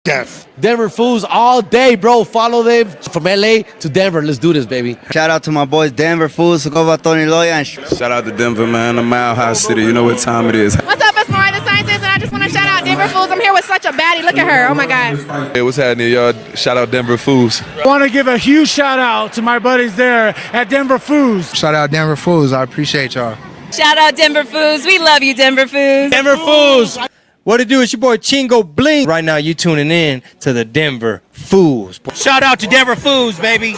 death. Denver Foos all day, bro. Follow them from LA to Denver. Let's do this, baby. Shout out to my boys, Denver Foos. Tony Loya. Shout out to Denver, man. A Mile High City. You know what time it is. What's up? It's Mariah the Scientist, and I just want to shout out Denver Foos. I'm here with such a baddie. Look at her. Oh, my God. Hey, what's happening, y'all? Shout out Denver Foos. I want to give a huge shout out to my buddies there at Denver Foos. Shout out Denver Foos. I appreciate y'all. Shout out Denver Foos. We love you, Denver Foos. Denver Foos. What it do? It's your boy Chingo Bling. Right now, you tuning in to the Denver Foos. Shout out to Denver Foos, baby.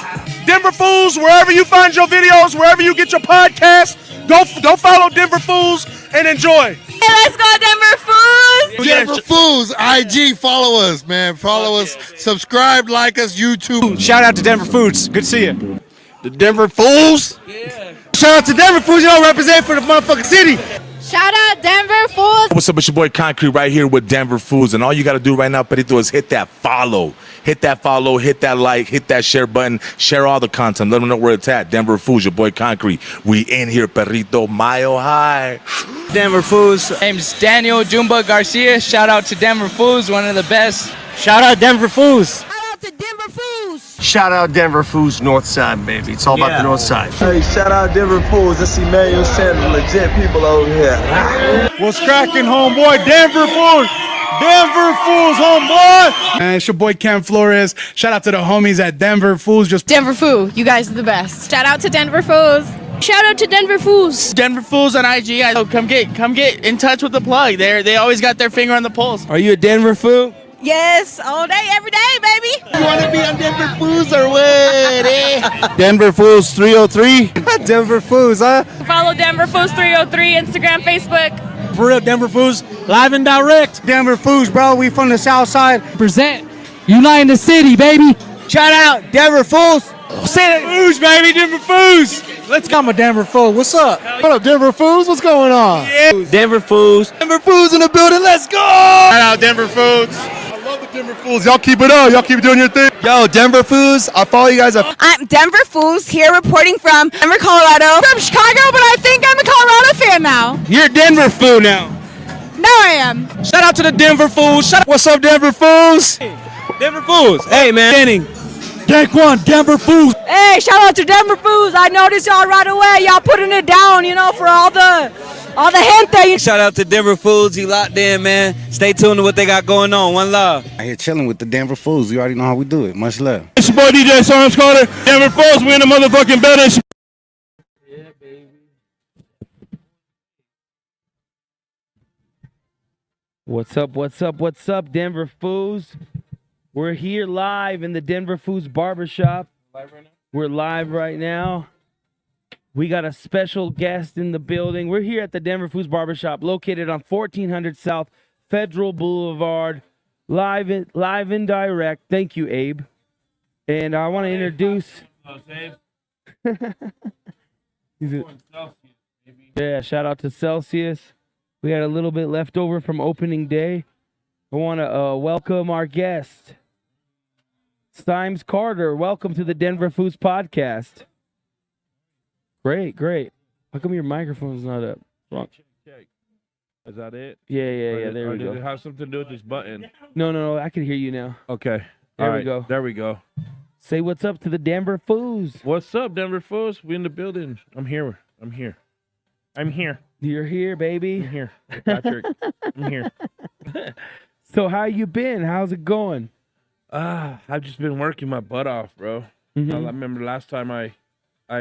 Denver Foos, wherever you find your videos, wherever you get your podcasts, go follow Denver Foos and enjoy. Hey, let's go, Denver Foos. Denver Foos, IG, follow us, man. Follow us, subscribe, like us, YouTube. Shout out to Denver Foos. Good to see you. The Denver Foos. Yeah. Shout out to Denver Foos. You don't represent for the motherfucking city. Shout out Denver Foos. What's up, it's your boy Concrete right here with Denver Foos, and all you got to do right now, Perito, is hit that follow, hit that like, hit that share button, share all the content, let them know where it's at. Denver Foos, your boy Concrete. We in here, Perito, mile high. Denver Foos. Name's Daniel Jumba Garcia. Shout out to Denver Foos, one of the best. Shout out Denver Foos. Shout out to Denver Foos. Shout out Denver Foos, North Side, baby. It's all about the North Side. Hey, shout out Denver Fools. It's Emmanuel Sanders, legit people over here. What's cracking, homeboy? Denver Foos. Denver Fools, homeboy. And it's your boy Cam Flores. Shout out to the homies at Denver Fools. Denver Foo. You guys are the best. Shout out to Denver Foos. Shout out to Denver Foos. Denver Foos on IG. Come get in touch with the plug. They always got their finger on the pulse. Are you a Denver Foo? Yes, all day, every day, baby. You want to be on Denver Foos or what, eh? Denver Fools 303. Denver Foos, huh? Follow Denver Foos 303, Instagram, Facebook. For real, Denver Foos, live and direct. Denver Foos, bro. We from the South Side. Present. Uniting the city, baby. Shout out Denver Foos. Say that, Foos, baby, Denver Foos. Let's go, my Denver Foos. What's up? What up, Denver Foos? What's going on? Yeah. Denver Foos. Denver Foos in the building. Let's go. Shout out Denver Foos. I love the Denver Foos. Y'all keep it up. Y'all keep doing your thing. Yo, Denver Foos, I'll follow you guys up. I'm Denver Foos here reporting from Denver, Colorado. From Chicago, but I think I'm a Colorado fan now. You're a Denver Foo now. Now I am. Shout out to the Denver Foos. What's up, Denver Foos? Denver Foos. Hey, man. Take one, Denver Foos. Hey, shout out to Denver Foos. I noticed y'all right away. Y'all putting it down, for all the gente. Shout out to Denver Fools. You locked in, man. Stay tuned to what they got going on. One love. I here chilling with the Denver Foos. You already know how we do it. Much love. It's your boy DJ Sarms Carter. Denver Foos, we in the motherfucking building. Yeah, baby. What's up, Denver Foos? We're here live in the Denver Foos Barbershop. We're live right now. We got a special guest in the building. We're here at the Denver Foos Barbershop, located on 1400 South Federal Boulevard, live and direct. Thank you, Abe. And I want to introduce. Yeah, shout out to Celsius. We had a little bit left over from opening day. I want to welcome our guest, Symes Carter. Welcome to the Denver Foos Podcast. Great. How come your microphone's not up? Wrong. Check. Is that it? Yeah. There we go. Does it have something to do with this button? No. I can hear you now. Okay. There we go. There we go. Say what's up to the Denver Foos. What's up, Denver Foos? We in the building. I'm here. You're here, baby. I'm here. Patrick. I'm here. So how you been? How's it going? I've just been working my butt off, bro. Mm-hmm. I remember last time I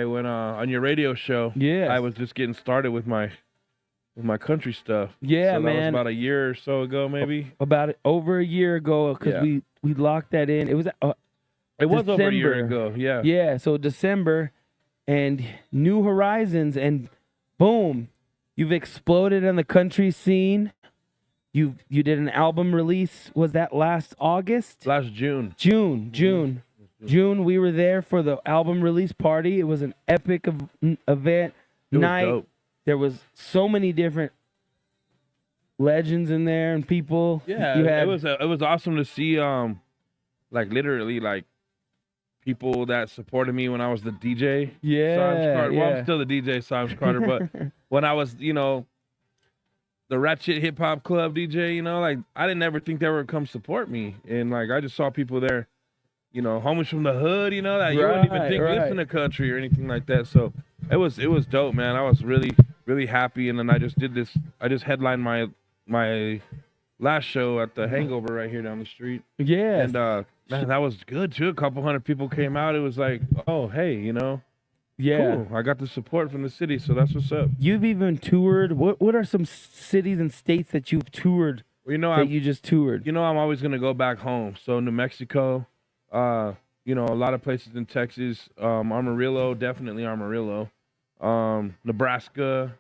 went on your radio show. Yeah. I was just getting started with my country stuff. Yeah, so that man. was about a year or so ago, maybe. About over a year ago, because we locked that in. It was over a year ago. Yeah. Yeah. So December, and New Horizons, and boom, you've exploded on the country scene. You did an album release. Was that last August? Last June. June. We were there for the album release party. It was an epic event night. Dope. There was so many different legends in there and people. Yeah, it was awesome to see literally people that supported me when I was the DJ. Yeah. Symes Carter. Well, I'm still the DJ Symes Carter, but when I was, the Ratchet Hip Hop Club DJ, you know, like I didn't ever think they were gonna come support me. And like I just saw people there, you know, homies from the hood, you know, that you wouldn't even think listen to country or anything like that. So it was dope, man. I was really, really happy. And then I just headlined my last show at the Hangover right here down the street. Yeah. And man, that was good too. A couple hundred people came out. It was like, oh hey, you know. Yeah. Cool. I got the support from the city, so that's what's up. You've even toured. What are some cities and states that you've toured? Well, you know, you just toured. You know, I'm always gonna go back home. So New Mexico, you know, a lot of places in Texas, Amarillo, definitely Amarillo, Nebraska,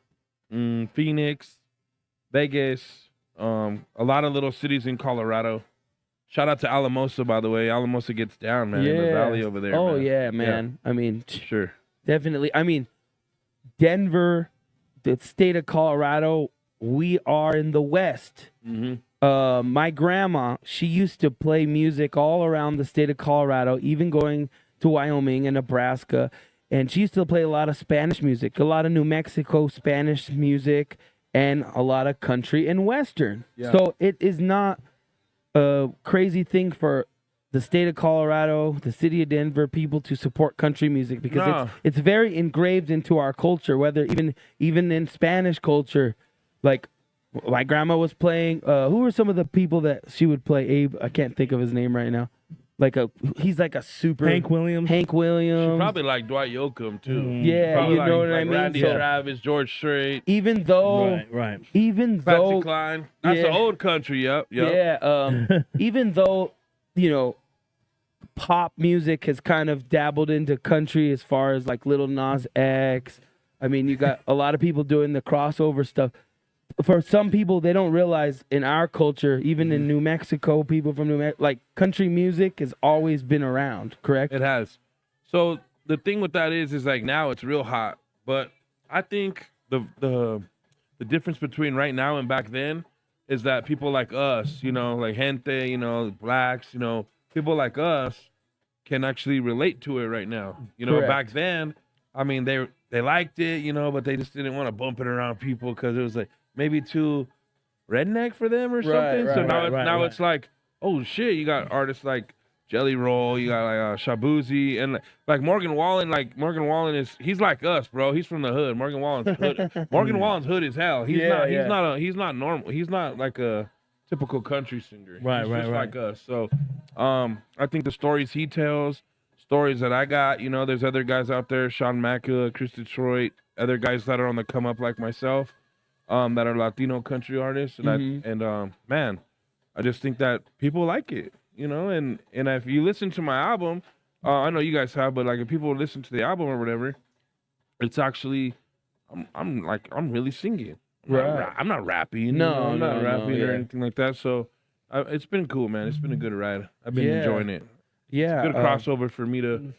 Phoenix, Vegas, a lot of little cities in Colorado. Shout out to Alamosa, by the way. Alamosa gets down, man. In the valley over there. Oh man. yeah, man. Yeah. I mean, sure. Definitely. I mean, Denver, the state of Colorado, we are in the West. Mm-hmm. My grandma, she used to play music all around the state of Colorado, even going to Wyoming and Nebraska. And she used to play a lot of Spanish music, a lot of New Mexico Spanish music, and a lot of country and Western. Yeah. So it is not a crazy thing for the state of Colorado, the city of Denver, people to support country music because it's very engraved into our culture. Whether even in Spanish culture, like my grandma was playing. Who were some of the people that she would play? Abe, I can't think of his name right now. He's like a super Hank Williams. Hank Williams. She probably like Dwight Yoakam too. Yeah, probably you know what I mean. Randy So, Travis, George Strait. even though, Right. even Patsy though, Cline. That's the old country. Yep. yeah, even though, you know, pop music has kind of dabbled into country as far as like Lil Nas X. I mean, you got a lot of people doing the crossover stuff. For some people, they don't realize in our culture, even in New Mexico, people from New Mexico, like country music has always been around, correct? It has. So the thing with that is like now it's real hot. But I think the difference between right now and back then is that people like us, you know, like gente, you know, blacks, you know, people like us can actually relate to it right now. You know, Correct. back then, I mean, they liked it, you know, but they just didn't want to bump it around people because it was like maybe too redneck for them or something. So now it's like, oh shit, you got artists like Jelly Roll, you got like Shabuzi, and like Morgan Wallen. Like Morgan Wallen he's like us, bro. He's from the hood. Morgan Wallen's hood. Morgan Wallen's hood as hell. He's not normal. He's not like a typical country singer. He's just like us. So I think the stories he tells, stories that I got, you know, there's other guys out there, Sean Macca, Chris Detroit, other guys that are on the come up like myself, that are Latino country artists, and man, I just think that people like it, you know, and if you listen to my album, I know you guys have, but like if people listen to the album or whatever, it's actually I'm really singing. I'm not rapping. No, I'm not rapping or yeah. anything like that. So it's been cool, man. It's been a good ride. I've been enjoying it. Yeah, It's a good crossover for me to.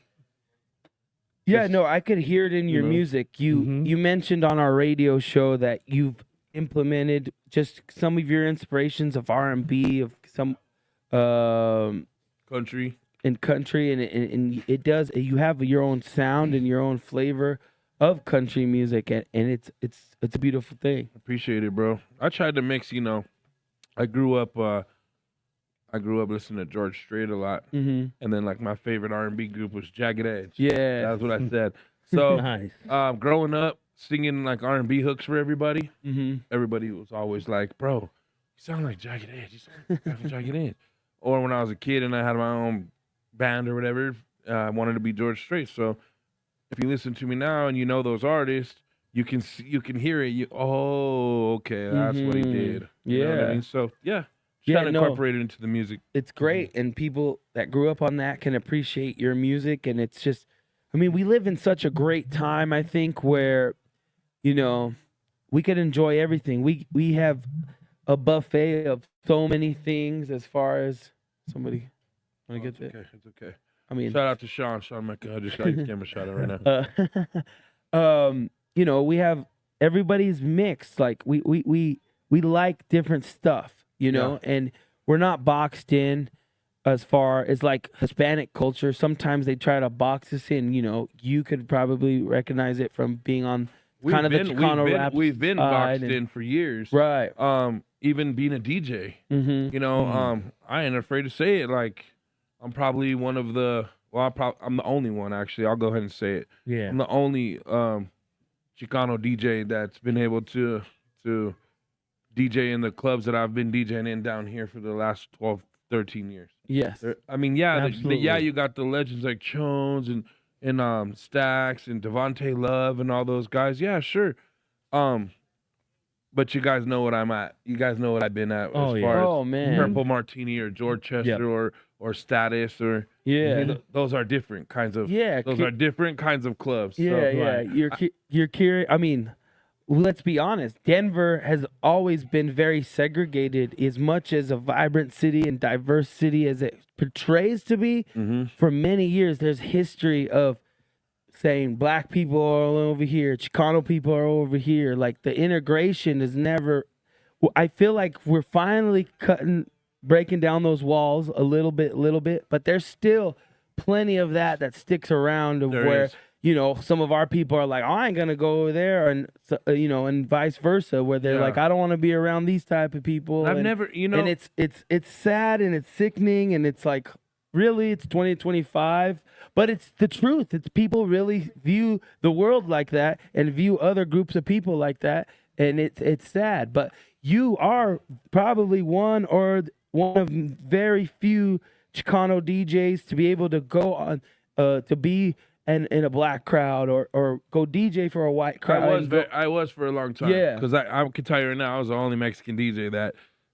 Yeah, no, I could hear it in your music. You mentioned on our radio show that you've implemented just some of your inspirations of R&B, of some Country. and country, and it does. You have your own sound and your own flavor of country music, and it's a beautiful thing. Appreciate it, bro. I tried to mix. You know, I grew up listening to George Strait a lot, and then like my favorite R&B group was Jagged Edge. Yeah, That's what I said. So, Nice. growing up singing like R&B hooks for everybody, everybody was always like, "Bro, you sound like Jagged Edge. You sound like the guy from Jagged Edge." Or when I was a kid and I had my own band or whatever, I wanted to be George Strait. So, if you listen to me now and you know those artists, you can hear it. Okay, that's what he did. You know what I mean? So yeah. Trying to incorporate it into the music. It's great, and people that grew up on that can appreciate your music, and it's just, I mean, we live in such a great time, I think, where, you know, we could enjoy everything. We have a buffet of so many things as far as somebody want to get that? Okay, it's okay. I mean, shout out to Sean Mecca. I just got his camera shot out right now. You know, we have everybody's mixed. Like we like different stuff. You know, and we're not boxed in as far as like Hispanic culture. Sometimes they try to box us in. You know, you could probably recognize it from being on kind of the Chicano rap. We've been boxed in for years. Right. Even being a DJ. Mm-hmm. You know, I ain't afraid to say it. Like, I'm probably one of the. Well, I'm the only one actually. I'll go ahead and say it. Yeah. I'm the only Chicano DJ that's been able to DJ in the clubs that I've been DJing in down here for the last 12, 13 years. Yes. I mean, yeah, Absolutely. you got the legends like Jones and Stax and Devontae Love and all those guys. Yeah, sure. But you guys know what I'm at. You guys know what I've been at as far as man. Purple Martini or George Chester or Status or those are different kinds of those are different kinds of clubs. Yeah, So, You're curious. I mean, let's be honest. Denver has always been very segregated, as much as a vibrant city and diverse city as it portrays to be. For many years, there's history of saying black people are all over here, Chicano people are over here. Like, the integration is never. I feel like we're finally breaking down those walls a little bit, but there's still plenty of that sticks around of where is. you know, some of our people are like, oh, I ain't gonna go over there, and you know, and vice versa, where they're like, I don't want to be around these type of people. I've never, you know, and it's sad and it's sickening, and it's like, really, it's 2025, but it's the truth. It's people really view the world like that and view other groups of people like that, and it's sad. But you are probably one of very few Chicano DJs to be able to go on to be in a black crowd or go DJ for a white crowd. I was for a long time. Yeah. Because I can tell you right now, I was the only Mexican DJ that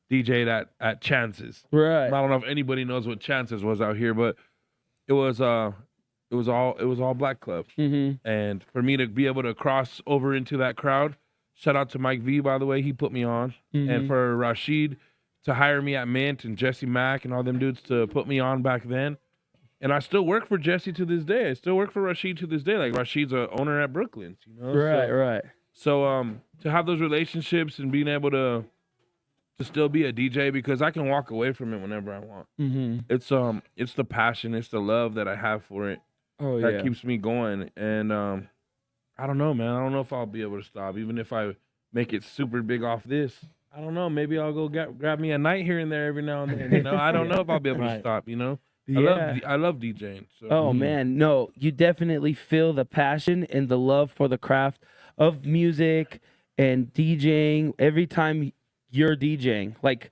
DJ'd at Chances. Right. I don't know if anybody knows what Chances was out here, but it was all black clubs. Mm-hmm. And for me to be able to cross over into that crowd, shout out to Mike V, by the way, he put me on. Mm-hmm. And for Rashid to hire me at Mint and Jesse Mack and all them dudes to put me on back then. And I still work for Jesse to this day. I still work for Rashid to this day. Like, Rashid's a owner at Brooklyn's, you know? Right. So to have those relationships and being able to still be a DJ, because I can walk away from it whenever I want. Mm-hmm. It's the passion, it's the love that I have for it that keeps me going. And I don't know, man. I don't know if I'll be able to stop, even if I make it super big off this. I don't know. Maybe I'll go grab me a night here and there every now and then. You know, I don't know if I'll be able to stop. You know, I love DJing. So. Oh man, no, you definitely feel the passion and the love for the craft of music and DJing every time you're DJing. Like,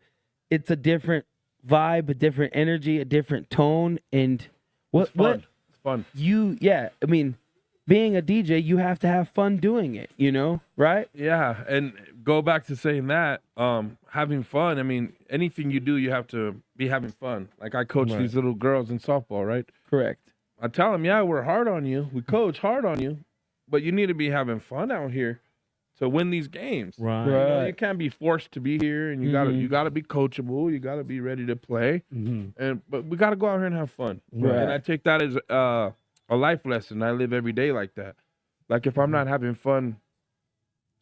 it's a different vibe, a different energy, a different tone, and it's fun. I mean, being a DJ, you have to have fun doing it, you know, right? Yeah, and go back to saying that, having fun. I mean, anything you do, you have to be having fun. Like, I coach these little girls in softball, right? Correct. I tell them, yeah, we're hard on you. We coach hard on you, but you need to be having fun out here to win these games. Right. You know, you can't be forced to be here, and you gotta be coachable. You gotta be ready to play, but we gotta go out here and have fun. Right. And I take that as a life lesson. I live every day like that. Like, if I'm not having fun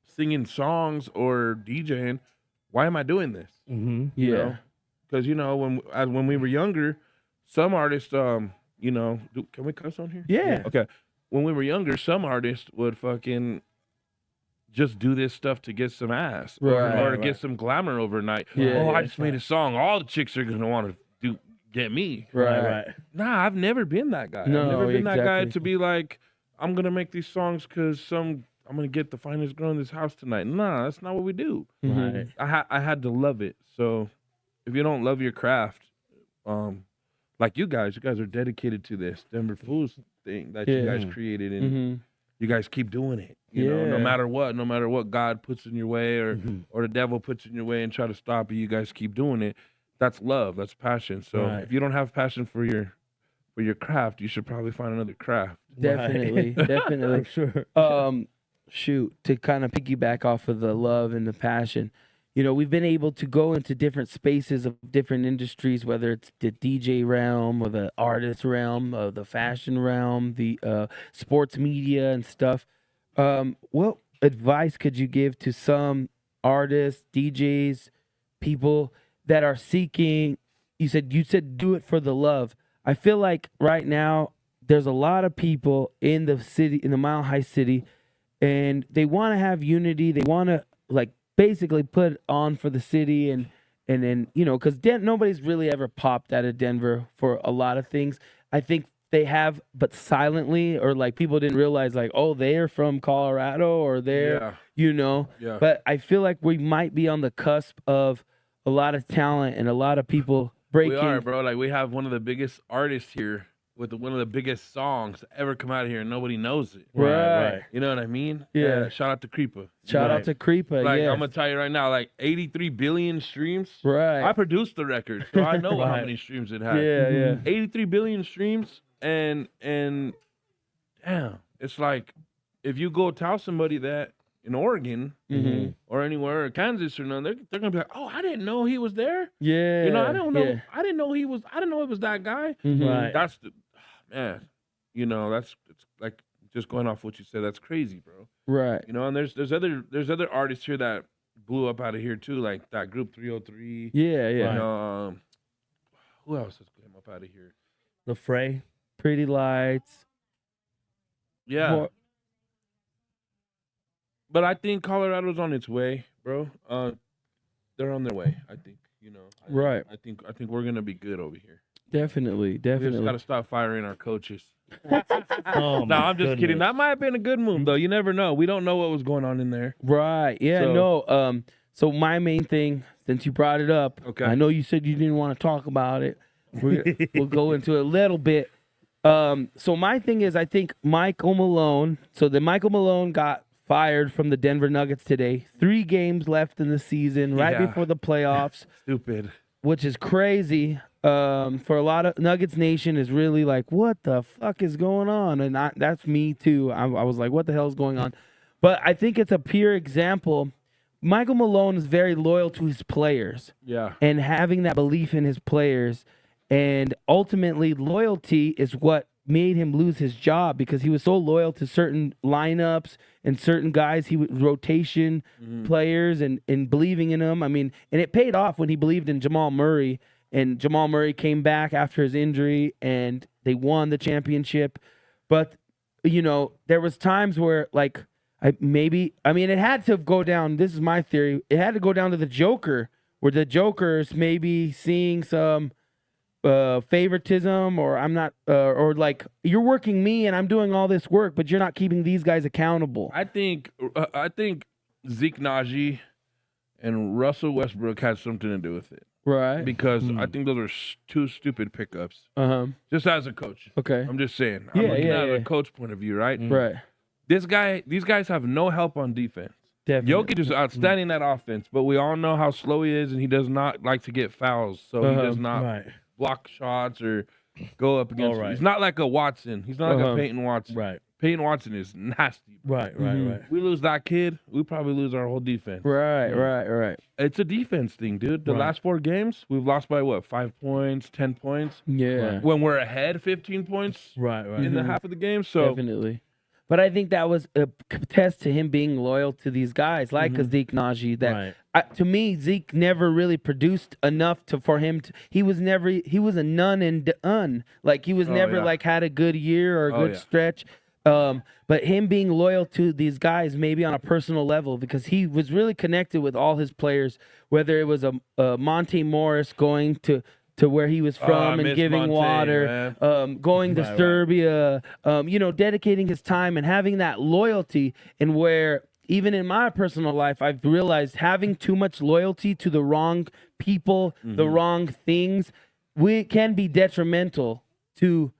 singing songs or DJing, why am I doing this? You know? Because, you know, when we were younger, some artists, you know, can we cuss on here? Yeah. Okay. When we were younger, some artists would fucking just do this stuff to get some ass or to get some glamour overnight. I just made a song. All the chicks are gonna want to get me. Right. Nah, I've never been that guy. No, I've never been that guy exactly. to be like, I'm gonna make these songs because I'm gonna get the finest girl in this house tonight. Nah, that's not what we do. Right. I had to love it. So if you don't love your craft, like you guys are dedicated to this Denver Foos thing that you guys created, and you guys keep doing it. You know, no matter what God puts in your way or the devil puts in your way and try to stop you, you guys keep doing it. That's love. That's passion. So if you don't have passion for your craft, you should probably find another craft. Definitely. Sure. Shoot, to kind of piggyback off of the love and the passion, you know, we've been able to go into different spaces of different industries, whether it's the DJ realm or the artist realm, or the fashion realm, the sports media and stuff. What advice could you give to some artists, DJs, people that are seeking? You said do it for the love. I feel like right now there's a lot of people in the city, in the Mile High City, and they want to have unity. They want to like basically put on for the city and then because nobody's really ever popped out of Denver for a lot of things. I think they have, but silently, or like people didn't realize like, oh, they're from Colorado or they're Yeah. But I feel like we might be on the cusp of a lot of talent and a lot of people breaking. We are, bro. Like we have one of the biggest artists here with one of the biggest songs to ever come out of here, and nobody knows it. Right. You know what I mean? Yeah. Shout out to Creepa. Shout out to Creepa. Like yeah. I'm gonna tell you right now, like 83 billion streams. Right. I produced the record, so I know how many streams it had. Yeah. 83 billion streams, and damn, it's like if you go tell somebody that in Oregon or anywhere, or Kansas or nothing, they're gonna be like, "Oh, I didn't know he was there." Yeah. I don't know. Yeah. I didn't know it was that guy. Right. That's the man. It's like just going off what you said. That's crazy, bro. Right. And there's other artists here that blew up out of here too, like that group 303. Yeah. And, who else has came up out of here? The Fray. Pretty Lights. Yeah. More- But I think Colorado's on its way, bro. They're on their way. I think. Right. I think we're gonna be good over here. Definitely. We just gotta stop firing our coaches. Oh, No, I'm just kidding. That might have been a good move, though. You never know. We don't know what was going on in there. Right. Yeah. So- So my main thing, since you brought it up, Okay. I know you said you didn't want to talk about it. We'll go into it a little bit. So my thing is, I think Michael Malone. So the Michael Malone got fired from the Denver Nuggets today. 3 games left in the season, right Yeah. before the playoffs, Stupid. which is crazy. For a lot of Nuggets Nation is really like, what the fuck is going on? And that's me too. I was like, what the hell is going on? But I think it's a pure example. Michael Malone is very loyal to his players Yeah. and having that belief in his players. And ultimately, loyalty is what made him lose his job because he was so loyal to certain lineups and certain guys, he would rotation players and believing in them. I mean, and it paid off when he believed in Jamal Murray. And Jamal Murray came back after his injury, and they won the championship. But, there was times where, like, it had to go down. This is my theory. It had to go down to the Joker, where the Joker's maybe seeing some favoritism, or I'm not, or like, you're working me and I'm doing all this work, but you're not keeping these guys accountable. I think Zeke Naji and Russell Westbrook had something to do with it. Right. Because I think those are 2 stupid pickups. Just as a coach. Okay. I'm just saying. I'm looking at a coach point of view, right? Right. These guys have no help on defense. Definitely. Jokic is outstanding at offense, but we all know how slow he is, and he does not like to get fouls. So he does not block shots or go up against him. He's not like a Watson. He's not like a Peyton Watson. Right. Peyton Watson is nasty. Right. We lose that kid, we probably lose our whole defense. Right. It's a defense thing, dude. The last 4 games, we've lost by what? 5 points, 10 points. Yeah. When we're ahead 15 points Right. in the half of the game. So Definitely. But I think that was a test to him being loyal to these guys, like Zeke Naji. That to me, Zeke never really produced enough for him to. He was a none and done. Like he was never like had a good year or a good stretch. But him being loyal to these guys, maybe on a personal level, because he was really connected with all his players. Whether it was a Monte Morris going to where he was from and giving Monte, water, going to Serbia, dedicating his time and having that loyalty. And where even in my personal life, I've realized having too much loyalty to the wrong people, the wrong things, can be detrimental to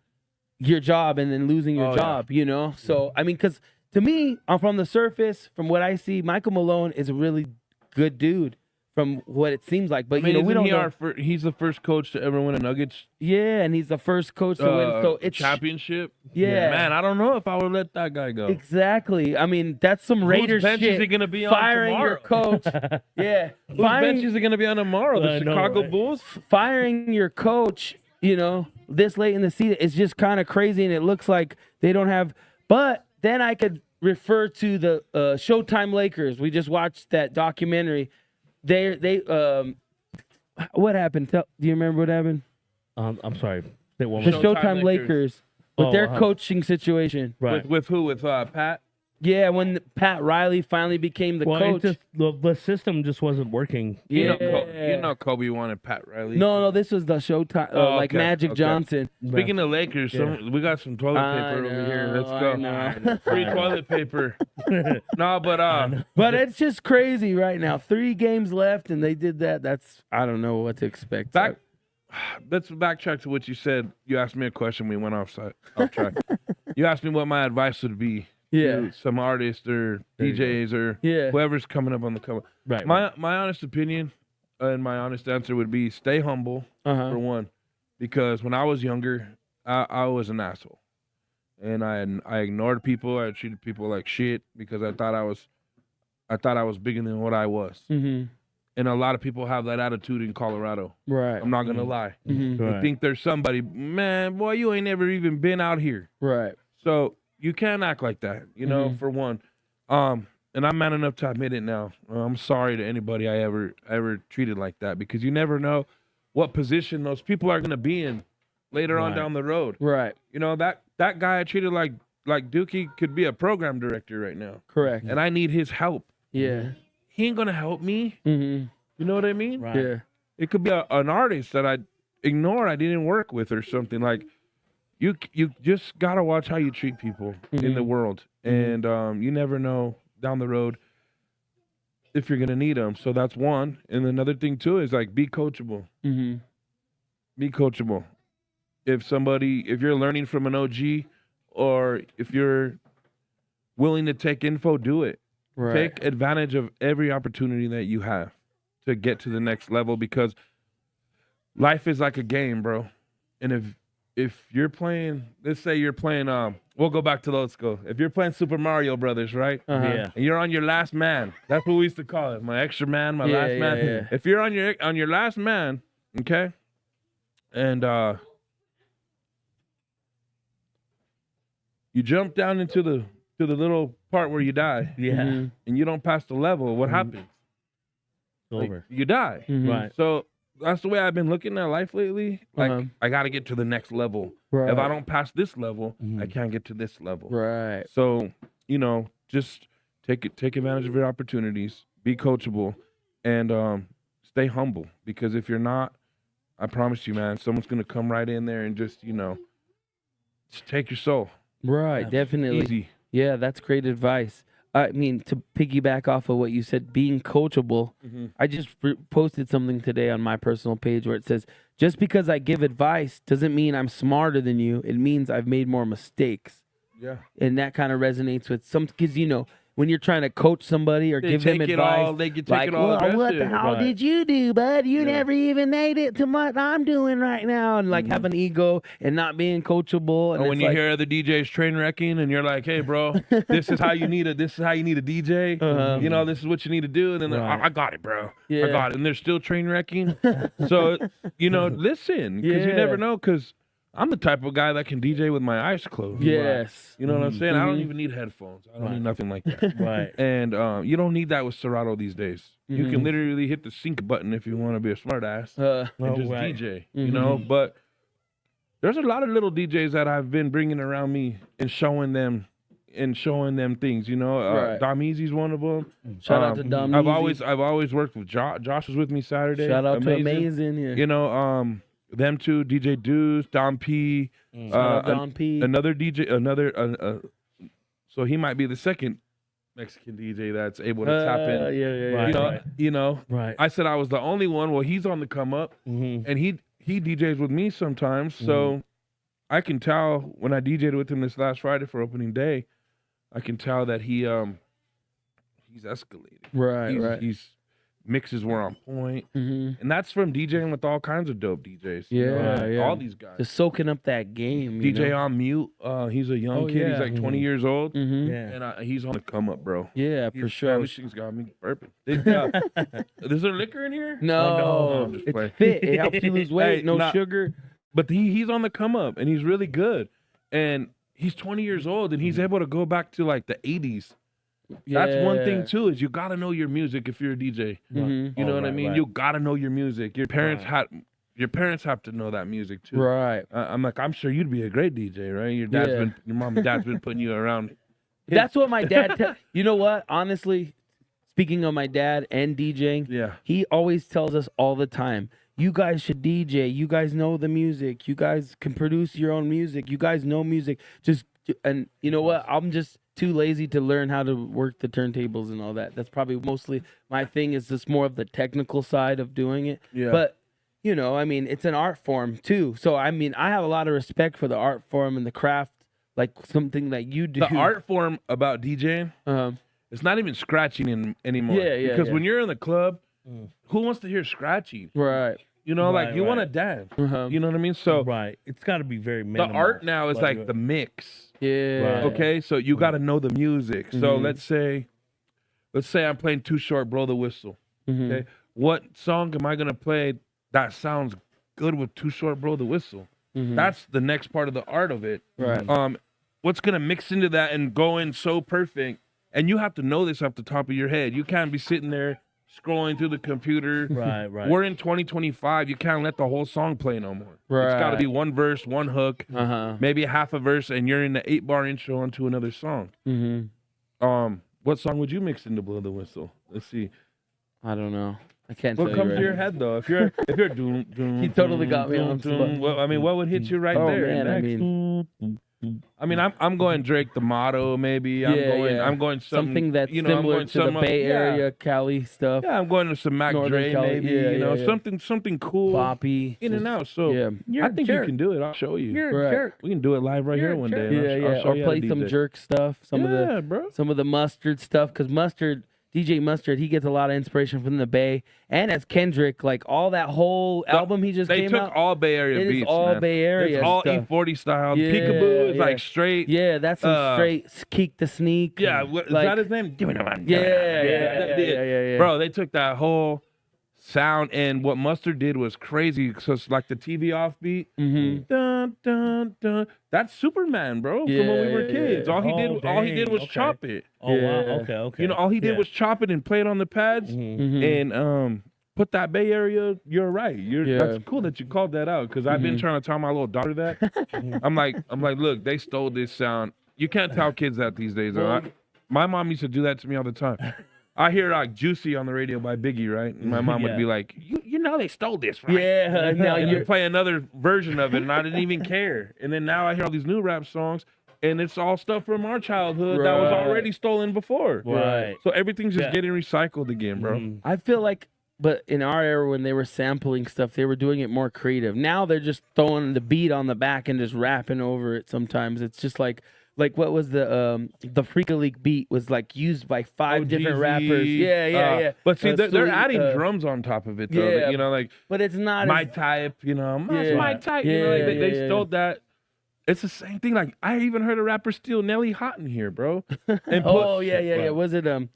your job and then losing your job, So, I mean, because to me, from the surface, from what I see, Michael Malone is a really good dude. From what it seems like, but we don't know. He's the first coach to ever win a Nuggets. Yeah, and he's the first coach to win. So it's championship. Yeah, man, I don't know if I would let that guy go. Exactly. I mean, that's some Raiders bench shit. is he gonna be on firing tomorrow? your coach? Yeah, Whose bench is he going to be on tomorrow? The Chicago Bulls? Firing your coach, this late in the season is just kind of crazy, and it looks like they don't have. But then I could refer to the Showtime Lakers. We just watched that documentary. What happened? Do you remember what happened? I'm sorry. The Showtime Lakers with their coaching situation. Right. With who? With Pat? Yeah, when Pat Riley finally became the coach. The system just wasn't working. You know Kobe wanted Pat Riley. No, this was the Showtime, like Magic Johnson. Speaking of Lakers, we got some toilet paper over here. Let's go. Free toilet paper. No, but it's just crazy right now. 3 games left, and they did that. I don't know what to expect. Let's backtrack to what you said. You asked me a question. We went off track. You asked me what my advice would be. To some artists or DJs or whoever's coming up on the come up. Right. My honest opinion and my honest answer would be stay humble for one, because when I was younger, I was an asshole, and I ignored people. I treated people like shit because I thought I was bigger than what I was. Mm-hmm. And a lot of people have that attitude in Colorado. Right. I'm not gonna lie. Mm-hmm. I think there's somebody, man, boy, you ain't never even been out here. Right. So you can't act like that, you know, for one. And I'm man enough to admit it now. I'm sorry to anybody I ever treated like that, because you never know what position those people are going to be in later on down the road. Right. You know, that guy I treated like Dookie could be a program director right now. Correct. And I need his help. Yeah. He ain't going to help me. Mm-hmm. You know what I mean? Right. Yeah. It could be an artist that I ignored, I didn't work with or something. Like, you just got to watch how you treat people in the world. And you never know down the road if you're going to need them. So that's one. And another thing, too, is, like, be coachable. Mm-hmm. Be coachable. If you're learning from an OG, or if you're willing to take info, do it. Right. Take advantage of every opportunity that you have to get to the next level, because life is like a game, bro. And if you're playing, let's say you're playing, we'll go back to the old school. If you're playing Super Mario Brothers, right? Yeah. And you're on your last man. That's what we used to call it. My extra man, my last man. Yeah. If you're on your last man, okay? And you jump down into the little part where you die. Yeah. Mm-hmm. And you don't pass the level, what happens? Over. You die. Mm-hmm. Right. So that's the way I've been looking at life lately. Like, I got to get to the next level. Right. If I don't pass this level, I can't get to this level. Right. So, you know, just take advantage of your opportunities, be coachable, and stay humble. Because if you're not, I promise you, man, someone's going to come right in there and just take your soul. Right. Definitely. Easy. Yeah, that's great advice. I mean, to piggyback off of what you said, being coachable, I just posted something today on my personal page where it says, just because I give advice doesn't mean I'm smarter than you. It means I've made more mistakes. Yeah. And that kind of resonates with some, because, when you're trying to coach somebody or give them advice, they can take like, it all. well, what the hell did you do, bud? You never even made it to what I'm doing right now. And like have an ego and not being coachable. And or when you hear other DJs train wrecking and you're like, hey, bro, this is how you need a DJ. You know, this is what you need to do. And then they're, I got it, bro. Yeah. I got it. And they're still train wrecking. So, listen, because you never know, because I'm the type of guy that can DJ with my eyes closed. Yes. You know what I'm saying? I don't even need headphones. I don't need nothing like that. Right. And you don't need that with Serato these days. You can literally hit the sync button if you want to be a smart ass and just DJ, you know? But there's a lot of little DJs that I've been bringing around me and showing them things, Right. Dom Easy's one of them. Shout out to Dom I've Easy. always worked with Josh. Josh was with me Saturday. Shout out to Amazing. Yeah. Them two, DJ Deuce, Dom P, Shout out Don P. another DJ, so he might be the second Mexican DJ that's able to tap in. Yeah. Right. I said I was the only one. Well, he's on the come up, and he DJs with me sometimes, so I can tell when I DJed with him this last Friday for opening day, I can tell that he's escalated. Right. He's mixes were on point, and that's from DJing with all kinds of dope DJs. Yeah. All these guys. Just soaking up that game. DJ on mute. He's a young kid. yeah. He's like 20 years old, Yeah. and he's on the come up, bro. Yeah, for sure. This thing's got me burping. Is there liquor in here? No, I'm just it's playing. fit. It helps you lose weight. Hey, no sugar. But he's on the come up, and he's really good. And he's 20 years old, and he's able to go back to like the 80s. That's one thing too, is you gotta know your music if you're a DJ. You know what I mean? Right. You gotta know your music. Your parents have to know that music too. Right. I'm sure you'd be a great DJ, right? Your mom and dad's been putting you around That's what my dad. You know what? Honestly, speaking of my dad and DJing, Yeah. he always tells us all the time. You guys should DJ. You guys know the music. You guys can produce your own music. You guys know music. And you know what? I'm just too lazy to learn how to work the turntables and all that. That's probably mostly my thing. Is just more of the technical side of doing it. Yeah. But you know, I mean, it's an art form too. So I mean, I have a lot of respect for the art form and the craft, like something that you do. The art form about DJing, it's not even scratching anymore. Yeah, Because when you're in the club, who wants to hear scratching? Right. You know, Right, like you want to dance. You know what I mean? So Right. It's got to be very the minimal. art now is like the mix. Yeah. Right. Okay, so you got to know the music. So let's say I'm playing Too Short, Blow the Whistle. Okay, what song am I gonna play that sounds good with Too Short, Blow the Whistle? That's the next part of the art of it. Right. What's gonna mix into that and go in so perfect? And you have to know this off the top of your head. You can't be sitting there scrolling through the computer. Right. We're in 2025. You can't let the whole song play no more. It's got to Right. be one verse, one hook, Uh-huh. maybe a half a verse, and you're in the 8-bar intro onto another song. What song would you mix into Blow the Whistle? Let's see. I don't know. I can't What tell comes you to right your now. head though? If you're doom, He totally got me on spot. I mean, what would hit you right Oh, there? man, I next? I'm going Drake the Motto maybe. I'm going something that's I'm similar going to the some, Bay yeah. Area, Cali stuff. Yeah, I'm going to some Mac Northern Dre Cali, maybe. yeah, yeah. Something cool. Poppy. In and out. So Yeah. I think you can do it. I'll show you. You're a jerk. We can do it live right here one day. and Yeah, I'll yeah. show Or you how to play some DJ. jerk stuff. Some bro. of the Mustard stuff. Because DJ Mustard, he gets a lot of inspiration from the Bay. And as Kendrick, like all that whole album he just They came took out. all Bay Area It beats. is all man. Bay Area It's all stuff. E40 style. Yeah, Peekaboo is yeah. like straight. Yeah, that's some straight Keek the Sneak. Yeah, is that his name? Yeah. Bro, they took that whole sound, and what Mustard did was crazy. So it's like the TV offbeat. Dun, dun, dun. That's Superman, bro. From when we were kids. All he did was chop it. Oh, wow. Okay. You know, all he did was chop it and play it on the pads, and put that Bay Area. You're right. That's cool that you called that out, because I've been trying to tell my little daughter that. I'm like, look, they stole this sound. You can't tell kids that these days. My mom used to do that to me all the time. I hear like Juicy on the radio by Biggie, right? And my mom would be like, you know they stole this, right? Yeah, now and you're you play another version of it, and I didn't even care. And then now I hear all these new rap songs, and it's all stuff from our childhood that was already stolen before. Right. So everything's just getting recycled again, bro. I feel like, but in our era when they were sampling stuff, they were doing it more creative. Now they're just throwing the beat on the back and just rapping over it. Sometimes it's just like what was the Freaka League beat was like used by 5 different rappers. Yeah. But see, they're adding drums on top of it, though. Yeah, You know, like but it's not my as, type. You know, Yeah. my type. You know, like they stole that. It's the same thing. Like I even heard a rapper steal Nelly Houghton here, bro. And Was it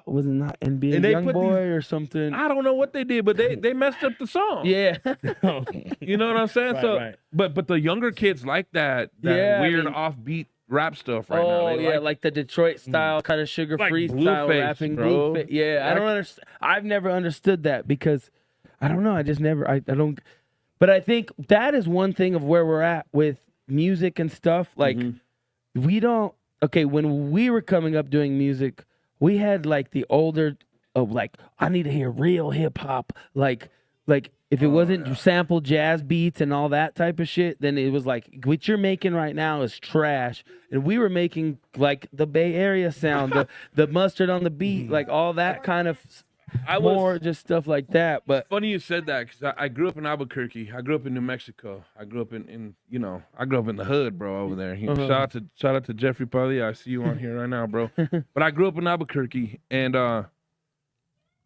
was it not NBA And they Young put Boy or something? I don't know what they did, but they messed up the song. Yeah. You know what I'm saying? Right. But the younger kids like that Yeah, I weird mean- offbeat rap stuff right now. Oh They yeah, like the Detroit style kind of sugar free style Blueface, rapping. bro. Blueface. Yeah, I don't understand. I've never understood that because I don't know. I just never. I don't. But I think that is one thing of where we're at with music and stuff. Like we don't. Okay, when we were coming up doing music, we had like the older of like I need to hear real hip hop. Like if it wasn't sample jazz beats and all that type of shit, then it was like what you're making right now is trash. And we were making like the Bay Area sound, the Mustard on the beat, like all that kind of more just stuff like that. But funny you said that because I grew up in Albuquerque. I grew up in New Mexico. I grew up in I grew up in the hood, bro, over there. Shout out to Jeffrey Paglia. I see you on here right now, bro. But I grew up in Albuquerque, and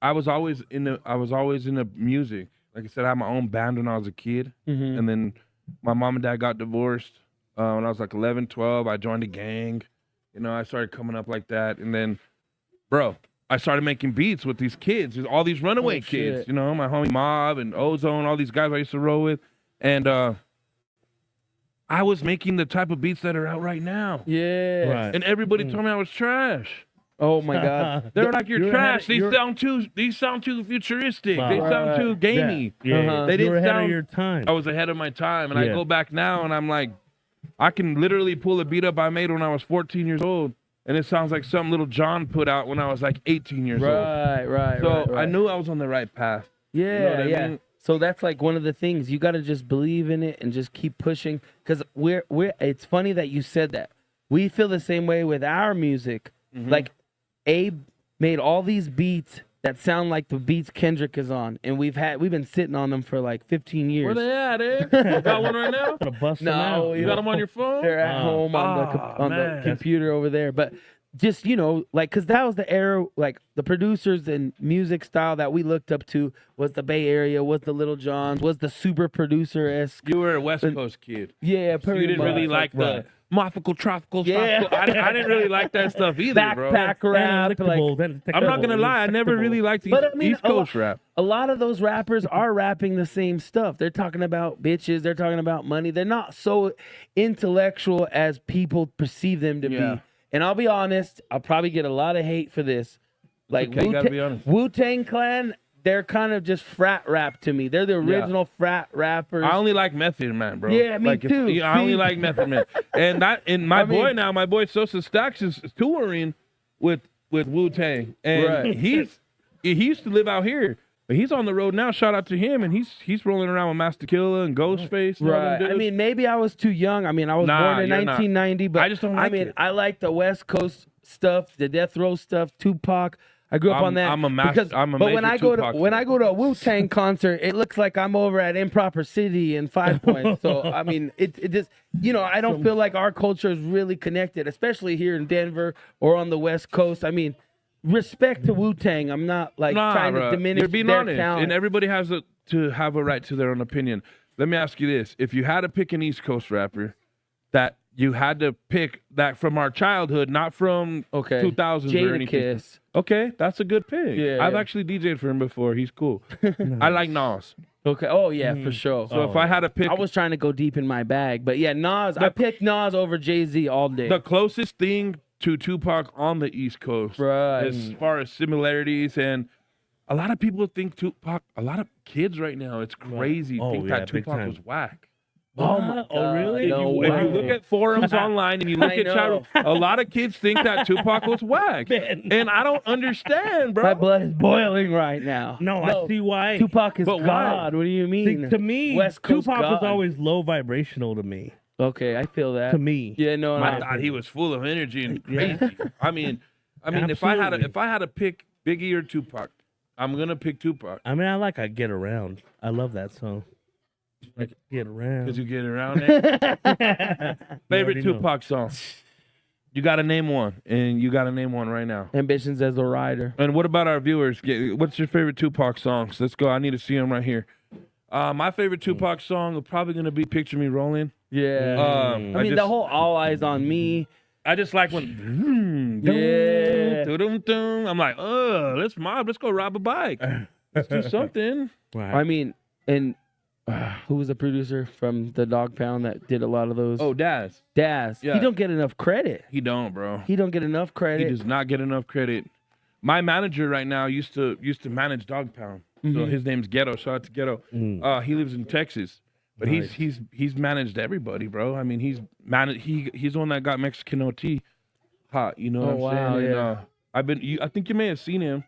I was always into music. Like I said, I had my own band when I was a kid, and then my mom and dad got divorced when I was like 11, 12. I joined a gang. You know, I started coming up like that, and then, bro, I started making beats with these kids, all these runaway kids. Shit. You know, my homie Mob and Ozone, all these guys I used to roll with, and I was making the type of beats that are out right now. yeah, Right. And everybody told me I was trash. oh my god, They're like, you're trash. ahead These sound too futuristic. Wow. They sound too gamey. Yeah. Uh-huh. They You were didn't ahead of sound. your time. I was ahead of my time, and I Yeah. go back now, and I'm like, I can literally pull a beat up I made when I was 14 years old, and it sounds like something Little John put out when I was like 18 years old. Right. So I knew I was on the right path. Yeah, You know what I mean? So that's like one of the things you got to just believe in it and just keep pushing. Because we're. It's funny that you said that. We feel the same way with our music. Mm-hmm. Like, Abe made all these beats that sound like the beats Kendrick is on, and we've been sitting on them for like 15 years. Where they at, Ed? You got one right now? No, You got them on your phone? They're at home on the computer over there. But just, like, because that was the era, like, the producers and music style that we looked up to was the Bay Area, was the Little Johns, was the super producer-esque. You were a West Coast kid. Yeah, So pretty you didn't much. really like the tropical. Yeah. I didn't really like that stuff either, bro. Backpack rap. Like, I'm not going to lie. I never really liked the East Coast rap. A lot of those rappers are rapping the same stuff. They're talking about bitches. They're talking about money. They're not so intellectual as people perceive them to be. And I'll be honest, I'll probably get a lot of hate for this. Like, okay, you gotta be honest. Wu-Tang Clan, they're kind of just frat rap to me. They're the original frat rappers. I only like Method Man, bro. Yeah, me too. I only like Method Man. And my boy Sosa Stacks is touring with Wu-Tang. And he used to live out here. But he's on the road now. Shout out to him, and he's rolling around with Master Killa and Ghostface. And all them dudes. I mean, maybe I was too young. I mean, I was born in 1990, but I just don't like it. I like the West Coast stuff, the Death Row stuff, Tupac. I grew up on that. But when I go to a Wu-Tang concert, it looks like I'm over at Improper City in 5 Points. So I mean, it just I don't feel like our culture is really connected, especially here in Denver or on the West Coast. I mean, respect to Wu-Tang. I'm not trying to diminish You're being their honest, talent. and everybody has to have a right to their own opinion. Let me ask you this: if you had to pick an East Coast rapper that you had to pick that from our childhood, not from 2000s or anything. Jadakiss. Okay, that's a good pick. Yeah, I've actually DJed for him before. He's cool. I like Nas. Okay. Oh yeah, for sure. So if I had to pick, I was trying to go deep in my bag, but yeah, Nas. I picked Nas over Jay-Z all day. The closest thing to Tupac on the East Coast, as far as similarities, and a lot of people think Tupac. A lot of kids right now, it's crazy, think that Tupac was whack. Oh my God. Oh really? If you look at forums online and you look at chat, a lot of kids think that Tupac was whack, and I don't understand, bro. My blood is boiling right now. No, I see why. Tupac is But why? God. What do you mean? See, to me, West Coast Tupac was God. always low vibrational to me. Okay, I feel that. To me. Yeah, no, I thought he was full of energy and crazy. Yeah. I mean, if I had to pick Biggie or Tupac, I'm gonna pick Tupac. I mean, I Get Around. I love that song. Like Get Around. Because you get around it. Favorite Tupac song? You got to name one, and you got to name one right now. Ambitions as a Rider. And what about our viewers? What's your favorite Tupac songs? Let's go. I need to see them right here. My favorite Tupac song is probably going to be Picture Me Rolling. Yeah. I mean, the whole All Eyes on Me. I just like when... I'm like, let's go rob a bike. Let's do something. Right. I mean, and who was the producer from the Dog Pound that did a lot of those? Oh, Daz. Daz. Yeah. He don't get enough credit. He don't, bro. He don't get enough credit. He does not get enough credit. My manager right now used to manage Dog Pound. So his name's Ghetto. Shout out to Ghetto. He lives in Texas, but he's managed everybody, bro. I mean, he's the one that got Mexican OT hot. You know what I'm saying? Yeah. And, I think you may have seen him.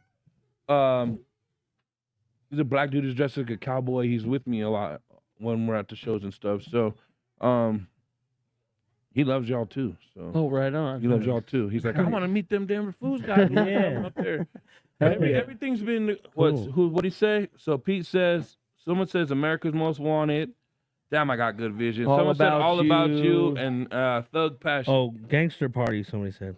He's a black dude who's dressed like a cowboy. He's with me a lot when we're at the shows and stuff. So, he loves y'all too. So. Oh, right on. He loves y'all too. He's like, I want to meet them Denver Foos guys. Yeah. Up there. Everything's been what'd he say? So Pete says, someone says America's Most Wanted. Damn, I got good vision. Someone said All About You and Thug Passion. Oh, Gangster Party, somebody said.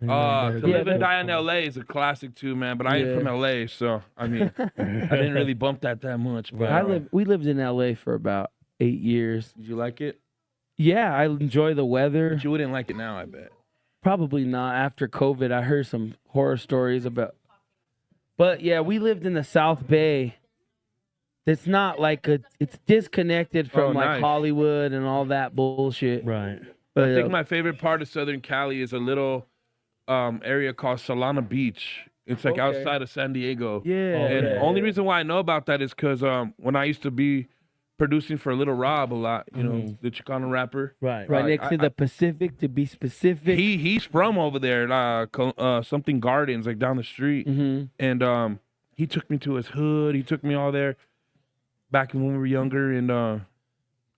To Live and Die in LA is a classic too, man. But I ain't from LA, so I mean, I didn't really bump that much. But we lived in LA for about 8 years. Did you like it? Yeah, I enjoy the weather. But you wouldn't like it now, I bet. Probably not. After COVID, I heard some horror stories about. But yeah, we lived in the South Bay. It's not like it's disconnected from like Hollywood and all that bullshit. Right. But I think my favorite part of Southern Cali is a little area called Solana Beach. It's like outside of San Diego. Yeah. And the only reason why I know about that is because when I used to be producing for Little Rob a lot. You know, the Chicano rapper. Right. Right next to the Pacific, to be specific. He's from over there, something Gardens, like down the street. And he took me to his hood. He took me all there back when we were younger, and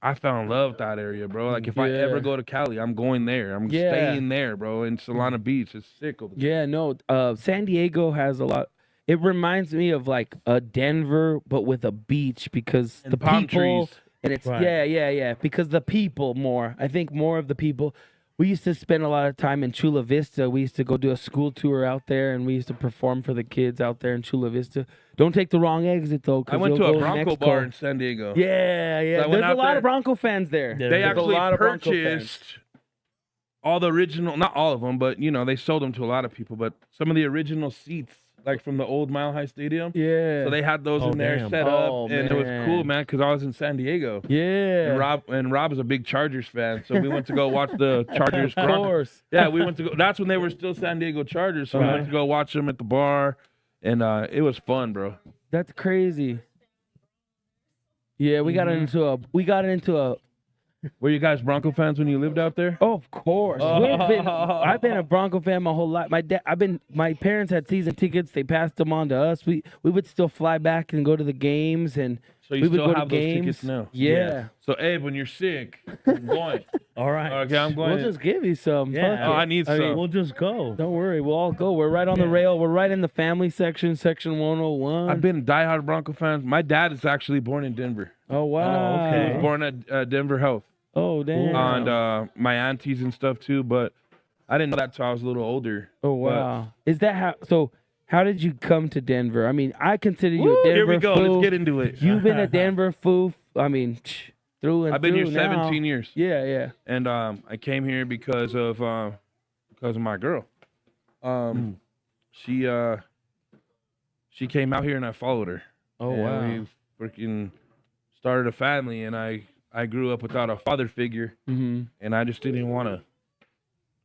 I fell in love with that area, bro. Like, if I ever go to Cali, I'm going there. I'm staying there, bro, in Solana Beach. It's sick over there. Yeah, no, San Diego has a lot. It reminds me of like a Denver, but with a beach, because the palm people trees. and it's yeah. Because the people more. I think more of the people. We used to spend a lot of time in Chula Vista. We used to go do a school tour out there, and we used to perform for the kids out there in Chula Vista. Don't take the wrong exit though. I went to a Bronco bar in San Diego. Yeah. So There's a lot of Bronco fans there. They actually purchased all the original, not all of them, but, you know, they sold them to a lot of people, but some of the original seats, like from the old Mile High Stadium. Yeah. So they had those in there set up, and it was cool, man, because I was in San Diego. Yeah. And Rob is a big Chargers fan, so we went to go watch the Chargers. Of course. Yeah, we went to go. That's when they were still San Diego Chargers, so we went to go watch them at the bar, and it was fun, bro. That's crazy. Yeah, we got into a. Were you guys Bronco fans when you lived out there? Oh, of course. I've been a Bronco fan my whole life. My parents had season tickets. They passed them on to us. We would still fly back and go to the games, and So you we would still go to have those games. tickets now? Yeah. So Abe, when you're sick, I'm going. All right. Okay, I'm going. We'll just give you some. Yeah. Fuck Oh, it. I need some. We'll just go. Don't worry, we'll all go. We're right on the rail. We're right in the family section, section 101. I've been a diehard Bronco fan. My dad is actually born in Denver. Oh wow. He was born at Denver Health. Oh damn. And my aunties and stuff too, but I didn't know that till I was a little older. Oh wow. Is that how? So how did you come to Denver? I mean, I consider you a Denver Here we go. Foo. Let's get into it. You've been a Denver Foo. I mean, through and I've been here through now. 17 years. Yeah. And I came here because of my girl. She came out here and I followed her. Oh and wow. We freaking started a family, and I grew up without a father figure, and I just didn't want to.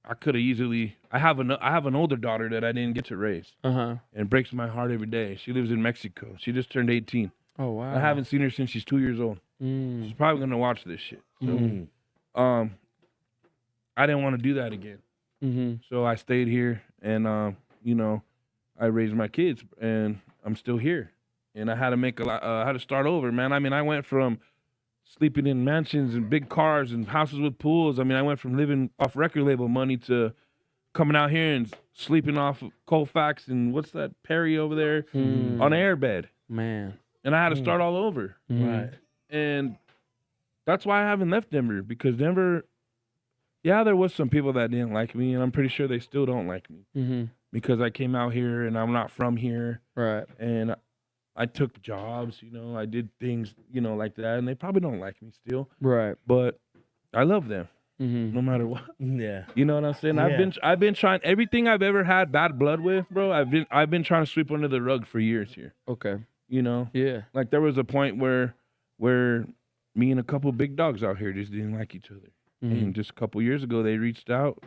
I could have easily. I have an older daughter that I didn't get to raise, and it breaks my heart every day. She lives in Mexico. She just turned 18. Oh wow. I haven't seen her since she's 2 years old. She's probably gonna watch this shit. So, I didn't want to do that again. So I stayed here, and you know, I raised my kids, and I'm still here. And I had to make I had to start over, man. I mean, I went from sleeping in mansions and big cars and houses with pools. I mean, I went from living off record label money to coming out here and sleeping off of Colfax and what's that, Perry over there on an airbed. Man. And I had to start all over. Right. And that's why I haven't left Denver, because Denver, yeah, there was some people that didn't like me, and I'm pretty sure they still don't like me because I came out here and I'm not from here. Right. And I took jobs, you know, I did things, you know, like that, and they probably don't like me still. Right. But I love them, no matter what. Yeah. You know what I'm saying? Yeah. I've been trying everything I've ever had bad blood with, bro. I've been trying to sweep under the rug for years here. Okay. You know? Yeah. Like there was a point where me and a couple big dogs out here just didn't like each other. And just a couple years ago, I reached out,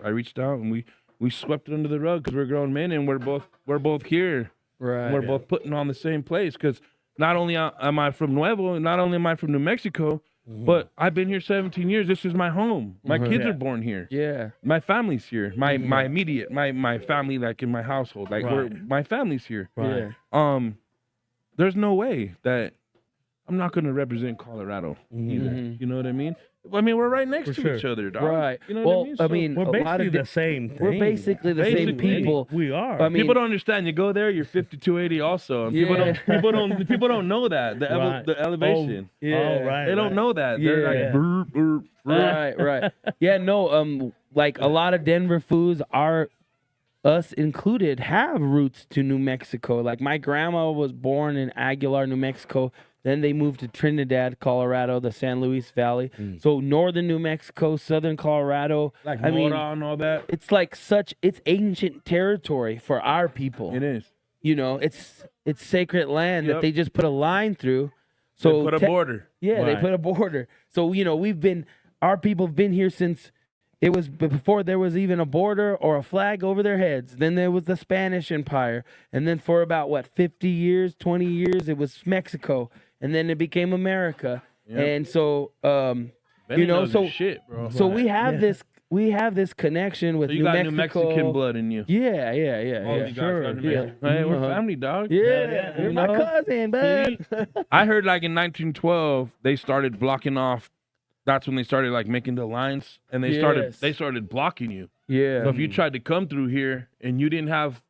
and we swept it under the rug because we're grown men, and we're both here. Right. We're both putting on the same place, because not only am I from Nuevo, not only am I from New Mexico, but I've been here 17 years. This is my home. My kids are born here. Yeah. My family's here. My immediate my family, like in my household, like my family's here. Right. Yeah. There's no way that I'm not going to represent Colorado either. You know what I mean? I mean, we're right next to each other, dog. Right. You know well, what I mean? So we're basically the same thing. We're basically the same people. We are. I mean, people don't understand. You go there, you're 5280 also. And people don't know that the elevation. Oh, right. They don't know that. They're like burp, burp, burp. Right. Yeah, no, like a lot of Denver Foos are, us included, have roots to New Mexico. Like my grandma was born in Aguilar, New Mexico. Then they moved to Trinidad, Colorado, the San Luis Valley. So northern New Mexico, southern Colorado. Like I mean, Mora and all that. it's like it's ancient territory for our people. It is. You know, it's sacred land that Yep. they just put a line through. So They put a border. Yeah, they Right. put a border. So, you know, our people have been here since it was before there was even a border or a flag over their heads. Then there was the Spanish Empire. And then for about, 50 years, 20 years, it was Mexico. And then it became America. And so Benny you know, knows so his shit, bro. so we have this connection with So you got New Mexican blood in you. Yeah, All yeah. you guys got New Yeah. Mexican. Hey, we're Uh-huh. family, dog. Yeah, you're my cousin, bud. I heard like in 1912 they started blocking off. That's when they started like making the lines, and they started blocking you. Yeah. So if you tried to come through here and you didn't have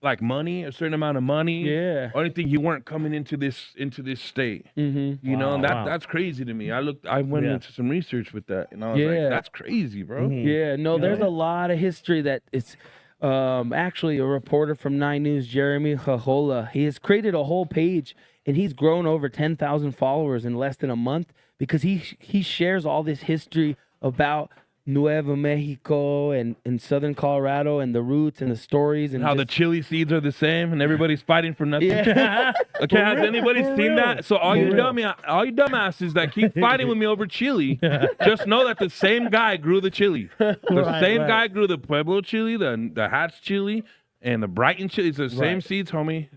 like money, a certain amount of money, or anything, you weren't coming into this state. Mm-hmm. You know, and that's crazy to me. I went into some research with that, and I was like, that's crazy, bro. Yeah, no, there's a lot of history that it's actually a reporter from 9 News, Jeremy Jajola. He has created a whole page, and he's grown over 10,000 followers in less than a month because he shares all this history about Nuevo Mexico and Southern Colorado and the roots and the stories and how the chili seeds are the same and everybody's fighting for nothing. Yeah. Okay, has anybody seen that? So all you dumbasses that keep fighting with me over chili, just know that the same guy grew the chili. The same guy grew the Pueblo chili, the Hatch chili, and the Brighton chili. It's the same seeds, homie.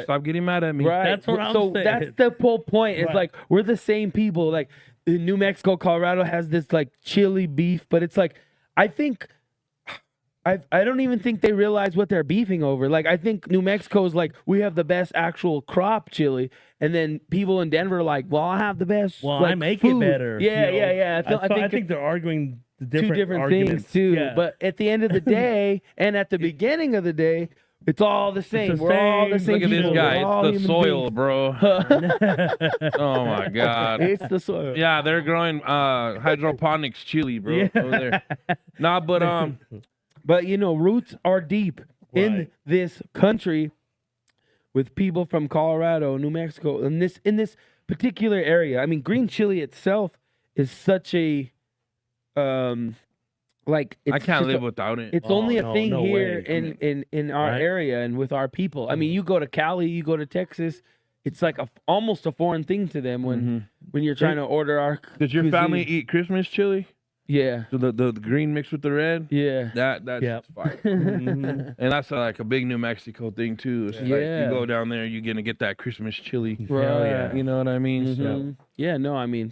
Stop getting mad at me. Right. That's what I'm so saying. that's the whole point. It's like we're the same people. Like New Mexico, Colorado has this like chili beef, but it's like I don't even think they realize what they're beefing over. Like I think New Mexico's like we have the best actual crop chili, and then people in Denver are like, well, I have the best. Well, like, I make food. it better. Yeah, you know? yeah. I think they're arguing the two different arguments. things too. Yeah. But at the end of the day, and at the beginning of the day, it's all the same. We're all the same. Look at this people. guy. We're all It's the human soil, beings. bro. Oh my God. It's the soil. Yeah, they're growing hydroponics chili, bro, over there. Nah, but you know, roots are deep in this country with people from Colorado, New Mexico, in this particular area. I mean, green chili itself is such a like it's I can't just live without it. It's only a thing here way. in our area and with our people. I mean, you go to Cali, you go to Texas, it's like almost a foreign thing to them when you're trying to order our Does your family eat Christmas chili? Yeah. So the green mixed with the red? Yeah. That's fire. And that's like a big New Mexico thing too. It's like you go down there, you're gonna get that Christmas chili. Right. You know what I mean? So. Yeah, no, I mean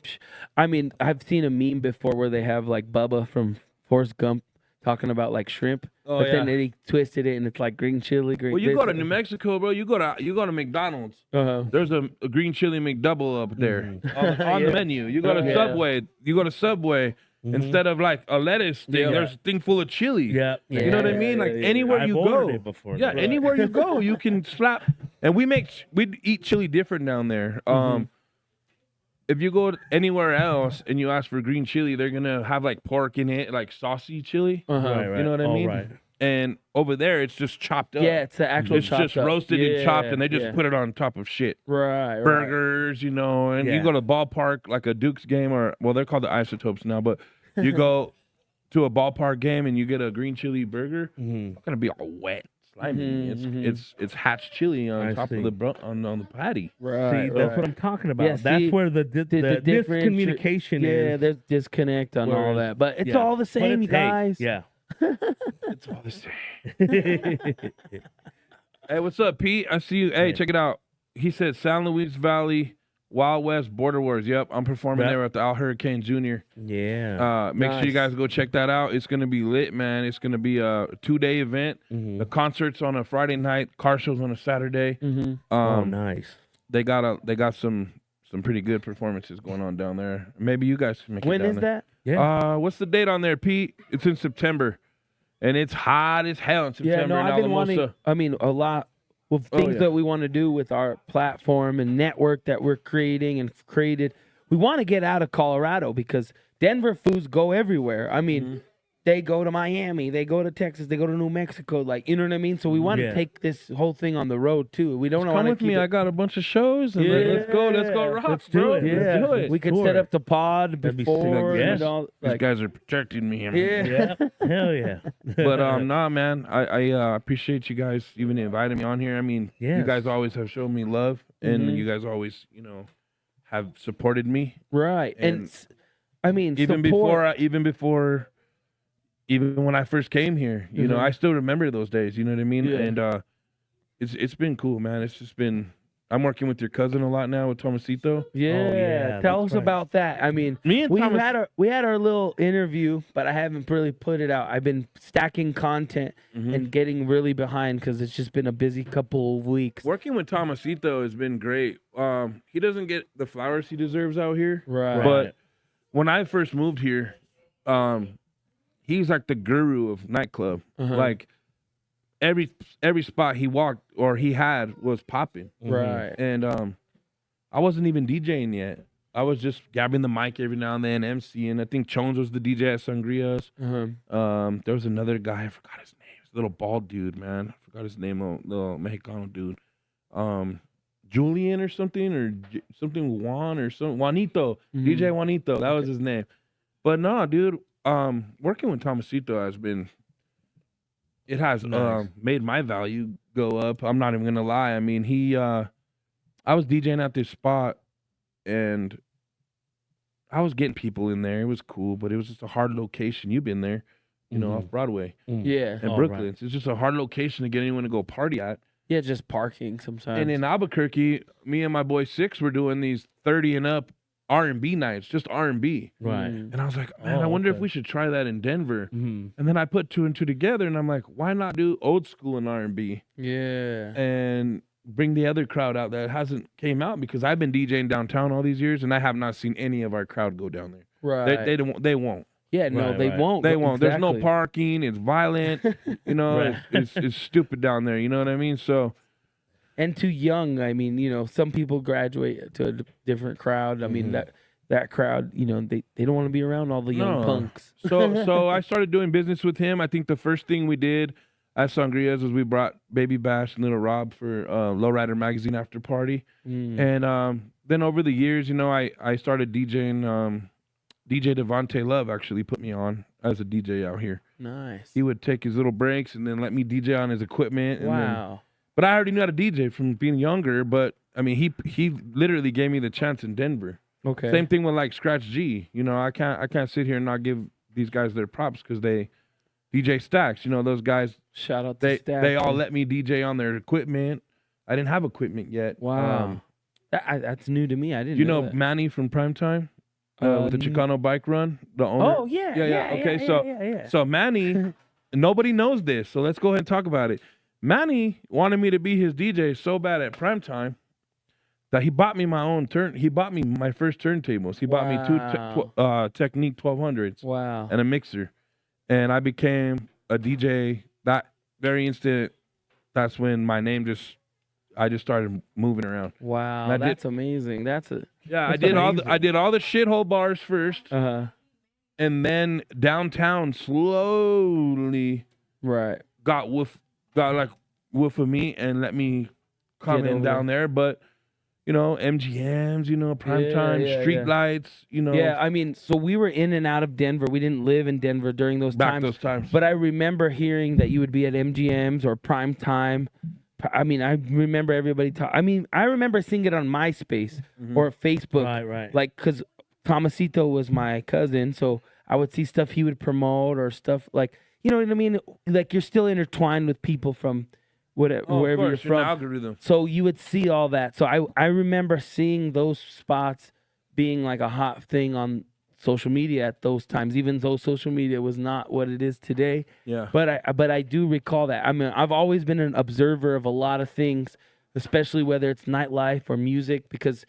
I've seen a meme before where they have like Bubba from Forrest Gump talking about like shrimp, but then he twisted it and it's like green chili. Well, you go to New Mexico, bro. You go to McDonald's. There's a green chili McDouble up there on the menu. You go to Subway. You go to Subway. Instead of like a lettuce thing, there's a thing full of chili. Yeah. You know what I mean? Like anywhere I've you ordered go. it before. Yeah, anywhere you go, you can slap. And we eat chili different down there. If you go anywhere else and you ask for green chili, they're gonna have like pork in it, like saucy chili. Right. You know what I mean? Right. And over there, it's just chopped up. Yeah, it's the actual It's just roasted and chopped, and they just put it on top of shit. Right. Burgers, you know, and you go to a ballpark, like a Duke's game, they're called the Isotopes now, but you go to a ballpark game and you get a green chili burger, it's gonna be all wet. Slimy. It's hatch chili on top of on the patty. Right. See, that's what I'm talking about. Yeah, That's see, where the miscommunication is. Yeah, there's disconnect on all that, but it's all the same, you guys. Yeah. It's all the same. Hey, what's up, Pete? I see you. Hey, check it out. He said San Luis Valley Wild West Border Wars. Yep, I'm performing there with the Al Hurricane Jr. Yeah. Make sure you guys go check that out. It's gonna be lit, man. It's gonna be a 2-day event. The concert's on a Friday night, car show's on a Saturday. Nice. They got some pretty good performances going on down there. Maybe you guys can make it down there. When is that? Yeah. What's the date on there, Pete? It's in September, and it's hot as hell in September. Yeah, no, I've been wanting. I mean, a lot of things that we want to do with our platform and network that we're creating and created. We want to get out of Colorado because Denver Foos go everywhere. I mean, they go to Miami, they go to Texas, they go to New Mexico. Like, you know what I mean? So we want to take this whole thing on the road too. We don't want to come with me. I got a bunch of shows. And let's go rock. Let's do it. Yeah, Let's do it. we could set up the pod before. Yes. And all, These guys are protecting me. Yeah. Hell yeah. But nah, man. I appreciate you guys even inviting me on here. I mean, you guys always have shown me love, and you guys always, have supported me. Right. And I mean, even when I first came here, you know, I still remember those days. You know what I mean? Yeah. And it's been cool, man. It's just been I'm working with your cousin a lot now with Tomasito. Yeah, tell us about that. I mean, Me and we Thomas- had our little interview, but I haven't really put it out. I've been stacking content and getting really behind because it's just been a busy couple of weeks. Working with Tomasito has been great. He doesn't get the flowers he deserves out here. Right. But when I first moved here, he's like the guru of nightclub. Like every spot he walked or he had was popping. Right. And I wasn't even DJing yet. I was just grabbing the mic every now and then, MCing. I think Chones was the DJ at Sangria's. There was another guy, I forgot his name. This little bald dude, man. I forgot his name, little Mexicano dude. Julian or something, or something Juan or something. Juanito. DJ Juanito. That was his name. But no, dude, working with Tomasito has made my value go up. I'm not even gonna lie. I mean, I was DJing at this spot and I was getting people in there. It was cool, but it was just a hard location. You've been there, you know, off Broadway. Yeah. In Brooklyn. Right. It's just a hard location to get anyone to go party at. Yeah, just parking sometimes. And in Albuquerque, me and my boy Six were doing these 30 and up R&B nights, just R&B. Right. And I was like, man, I wonder if we should try that in Denver. And then I put 2 and 2 together, and I'm like, why not do old school and R&B? Yeah. And bring the other crowd out that hasn't came out, because I've been DJing downtown all these years, and I have not seen any of our crowd go down there. Right. They won't. Yeah, no, Right, they right. won't. They won't. There's no Exactly. parking. It's violent. You know, Right. it's stupid down there. You know what I mean? So. And too young. I mean, you know, some people graduate to a different crowd. I mean, that crowd, you know, they don't want to be around all the young punks. So I started doing business with him. I think the first thing we did at Sangria's was we brought Baby Bash and Little Rob for Lowrider Magazine after party. And then over the years, you know, I started DJing. DJ Devontae Love actually put me on as a DJ out here. Nice. He would take his little breaks and then let me DJ on his equipment. And Wow. But I already knew how to DJ from being younger. But I mean, he literally gave me the chance in Denver. Okay. Same thing with like Scratch G. You know, I can't sit here and not give these guys their props because they DJ Stacks. You know, those guys. Shout out to They Stacks. all let me DJ on their equipment. I didn't have equipment yet. Wow. That's new to me. I didn't. You know know that. Manny from Primetime with the Chicano bike run. The owner. Oh yeah. Okay, yeah. so Manny, nobody knows this, so let's go ahead and talk about it. Manny wanted me to be his DJ so bad at Primetime that he bought me my own He bought me my first turntables. He bought me 2 Technique 1200s. Wow. And a mixer, and I became a DJ that very instant. That's when my name I just started moving around. Wow, that's amazing. That's I did all the shithole bars first, and then downtown slowly got woof of me and let me come in down there. But you know, MGMs, you know, Primetime, street lights, you know. Yeah, I mean, so we were in and out of Denver. We didn't live in Denver during those times. But I remember hearing that you would be at MGMs or Primetime. I mean, I remember everybody I remember seeing it on MySpace or Facebook. Right. Like, because Tomasito was my cousin, so I would see stuff he would promote or stuff like, you know what I mean? Like, you're still intertwined with people from wherever you're from. Algorithm. So you would see all that. So I remember seeing those spots being like a hot thing on social media at those times, even though social media was not what it is today. Yeah. But I do recall that. I mean, I've always been an observer of a lot of things, especially whether it's nightlife or music, because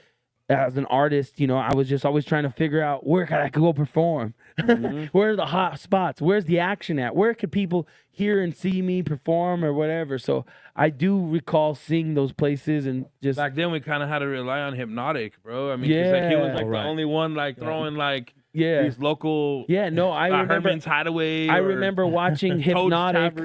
as an artist, you know, I was just always trying to figure out where could I go perform? Where are the hot spots? Where's the action at? Where could people hear and see me perform or whatever? So I do recall seeing those places and just... Back then, we kind of had to rely on Hypnotic, bro. I mean, 'cause, like, he was like the only one like throwing like these local... Yeah, no, I remember... Herman's Hideaway. I remember watching Hypnotic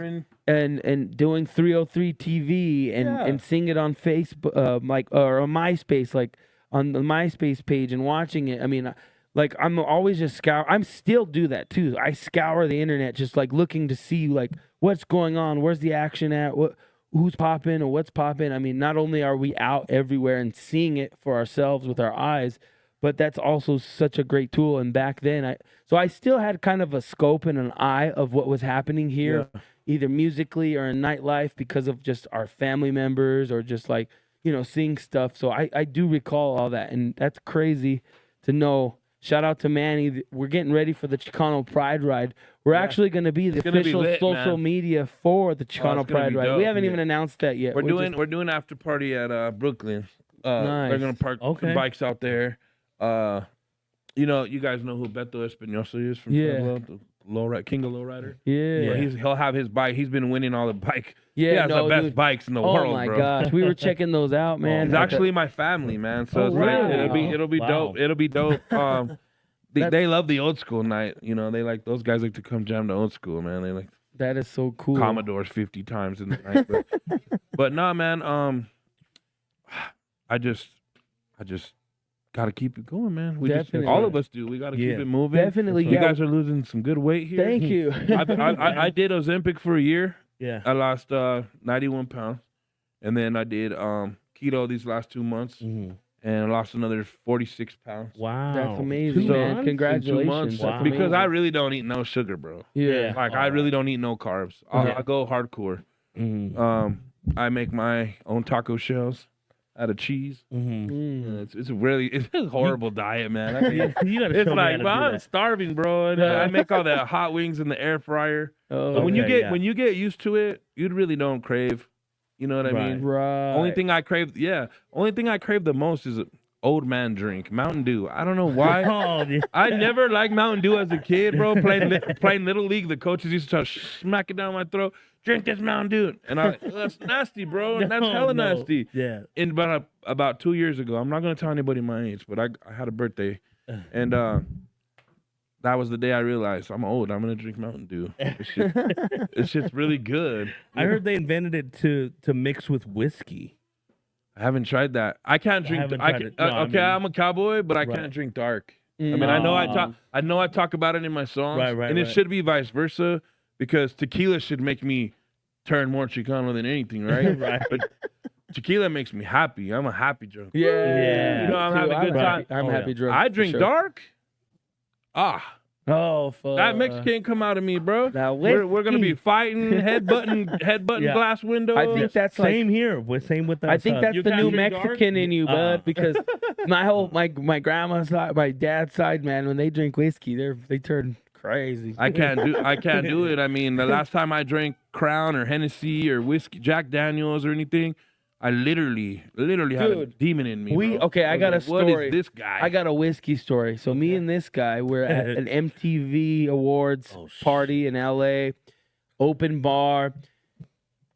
and doing 303 TV and seeing it on Facebook, or on MySpace, like on the MySpace page and watching it. I mean, like, I'm always just I'm still do that too. I scour the internet just like looking to see like what's going on, where's the action at, who's popping or what's popping. I mean, not only are we out everywhere and seeing it for ourselves with our eyes, but that's also such a great tool. And back then, I still had kind of a scope and an eye of what was happening here, either musically or in nightlife, because of just our family members or just like, seeing stuff. So I do recall all that, and that's crazy to know. Shout out to Manny. We're getting ready for the Chicano Pride Ride. We're actually going to be the official social media for the Chicano Pride Ride. We haven't even announced that yet. We're doing after party at Brooklyn. Nice. They're gonna park some bikes out there. You guys know who Beto Espinosa is from Pueblo, the King of Lowrider. Yeah. He'll have his bike. He's been winning all the bike. Yeah, he has the best bikes in the world, Oh my bro. gosh, we were checking those out, man. It's actually my family, man. So it's it'll be dope. It'll be dope. They love the old school night. They like those guys like to come jam the old school, man. They like that is so cool. Commodores 50 times in the night. But nah, man. I just gotta keep it going, man. All of us do. We gotta keep it moving. Definitely. You guys are losing some good weight here. Thank you. I did Ozempic for a year. Yeah. I lost 91 pounds, and then I did keto these last 2 months, and I lost another 46 pounds. Wow, that's amazing, man. Congratulations. Wow. Because I really don't eat no sugar, bro. Yeah. Like I really don't eat no carbs. I go hardcore. I make my own taco shells out of cheese. It's a horrible diet, man. It's like, bro, I'm starving, bro. And I make all the hot wings in the air fryer. But when you get used to it, you really don't crave. You know what I mean? Right. Only thing I crave the most is old man drink, Mountain Dew. I don't know why. I never liked Mountain Dew as a kid, bro. Playing Little League, the coaches used to smack it down my throat. Drink this Mountain Dew, and that's nasty, bro. And that's hella nasty. Yeah. And about 2 years ago, I'm not gonna tell anybody my age, but I had a birthday, and that was the day I realized I'm old. I'm gonna drink Mountain Dew. It's just really good. I heard they invented it to mix with whiskey. I haven't tried that. I can't drink. I'm a cowboy, but I can't drink dark. I mean, I know I talk about it in my songs, and it should be vice versa. Because tequila should make me turn more Chicano than anything, right? Right. But tequila makes me happy. I'm a happy drunk. Yeah. I'm having a good time. I'm happy drunk. I drink dark. Oh, fuck. That mix can't come out of me, bro. We're gonna be fighting, headbutting glass windows. I think that's same here. Same with us. I think that's You the can't new drink Mexican in you, bud. Because my grandma's side, my dad's side, man, when they drink whiskey, they turn crazy. I can't do it. I mean, the last time I drank Crown or Hennessy or whiskey, Jack Daniels or anything, I literally had a demon in me. I got a story. What is this guy? I got a whiskey story. So me and this guy, we're at an MTV Awards party in LA, open bar.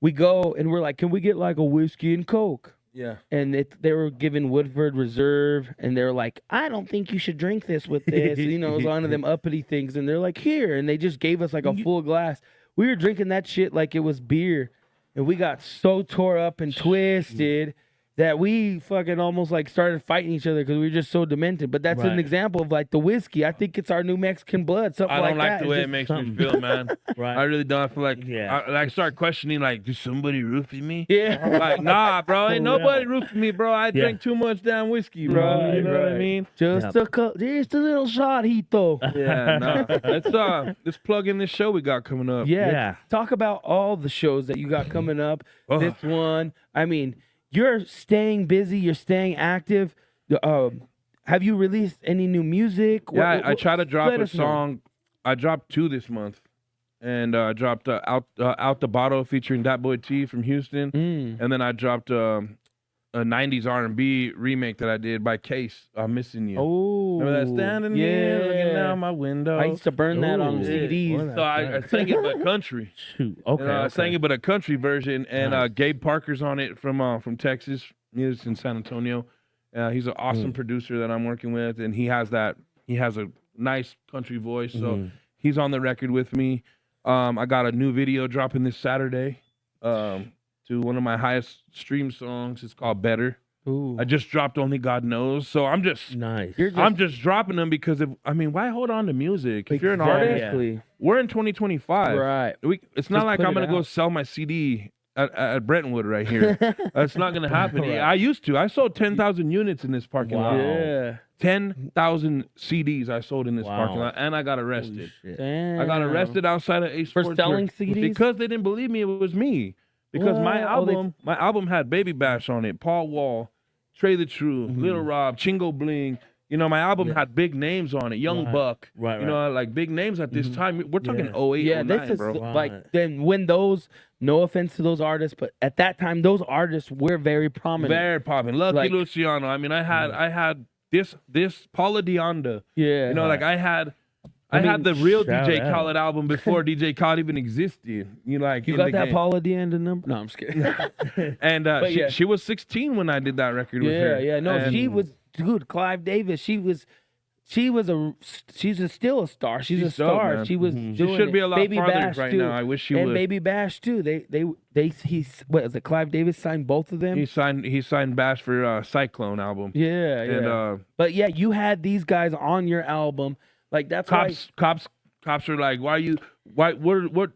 We go and we're like, can we get like a whiskey and Coke? Yeah. And they were giving Woodford Reserve, and they're like, I don't think you should drink this with this. It was one of them uppity things. And they're like, here. And they just gave us like a full glass. We were drinking that shit like it was beer. And we got so tore up and twisted that we fucking almost like started fighting each other because we were just so demented. But that's an example of like the whiskey. I think it's our new Mexican blood. Something I don't like that. the way it makes me feel, man. Right. I really don't. I feel like I start questioning, like, did somebody roofie me? Yeah. Like, nah, bro, ain't nobody roofing me, bro. I drank too much damn whiskey, bro. You know what I mean? Just a little shot, Hito. Yeah, nah. Let's plug in this show we got coming up. Yeah. Talk about all the shows that you got coming up. This one, I mean, you're staying busy. You're staying active. Have you released any new music? Yeah, I try to drop a song. I dropped 2 this month, and I dropped Out the Bottle featuring Dat Boy T from Houston, and then I dropped a 90s R&B remake that I did by Case. I'm Missing You. Oh, remember that? Standing here looking out my window. I used to burn that on CDs. So I sang it but country. I sang it but a country version, and Gabe Parker's on it from Texas. He lives in San Antonio. He's an awesome producer that I'm working with, and he has a nice country voice, so he's on the record with me. I got a new video dropping this Saturday to one of my highest stream songs. It's called Better. Ooh. I just dropped Only God Knows, so I'm just I'm just dropping them because why hold on to music if you're an artist? We're in 2025, right? It's not like I'm gonna go sell my CD at Brentwood right here. That's not gonna happen. Right. I used to. I sold 10,000 units in this parking lot. Yeah. 10,000 CDs I sold in this parking lot, and I got arrested. Damn. I got arrested outside of A Sports for selling CDs because they didn't believe me. It was me. Because my What? album had Baby Bash on it, Paul Wall, Trey the Truth, Little Rob, Chingo Bling. You know, my album had big names on it, Young Buck. Right. You know, like big names at this time. We're talking 08, Yeah, 09, this is bro. like then when those. No offense to those artists, but at that time, those artists were very prominent. Very popular. Lucky Like- Luciano. I mean, I had this Paula Dionda. Yeah. You know, like I had the real DJ Khaled album before DJ Khaled even existed. You like You in got the that game. Paula Dionda number? No, I'm just kidding. And But yeah. she was 16 when I did that record with her. Yeah. No, And she was dude. Clive Davis. She's still a star. She's a She's dope, star. man. She was. She Doing should be a lot Baby farther Bash right too. now. I wish she and would. Baby Bash too. What is it? Clive Davis signed both of them. He signed Bash for Cyclone album. Yeah. And But yeah, you had these guys on your album. Like that's cops are like, what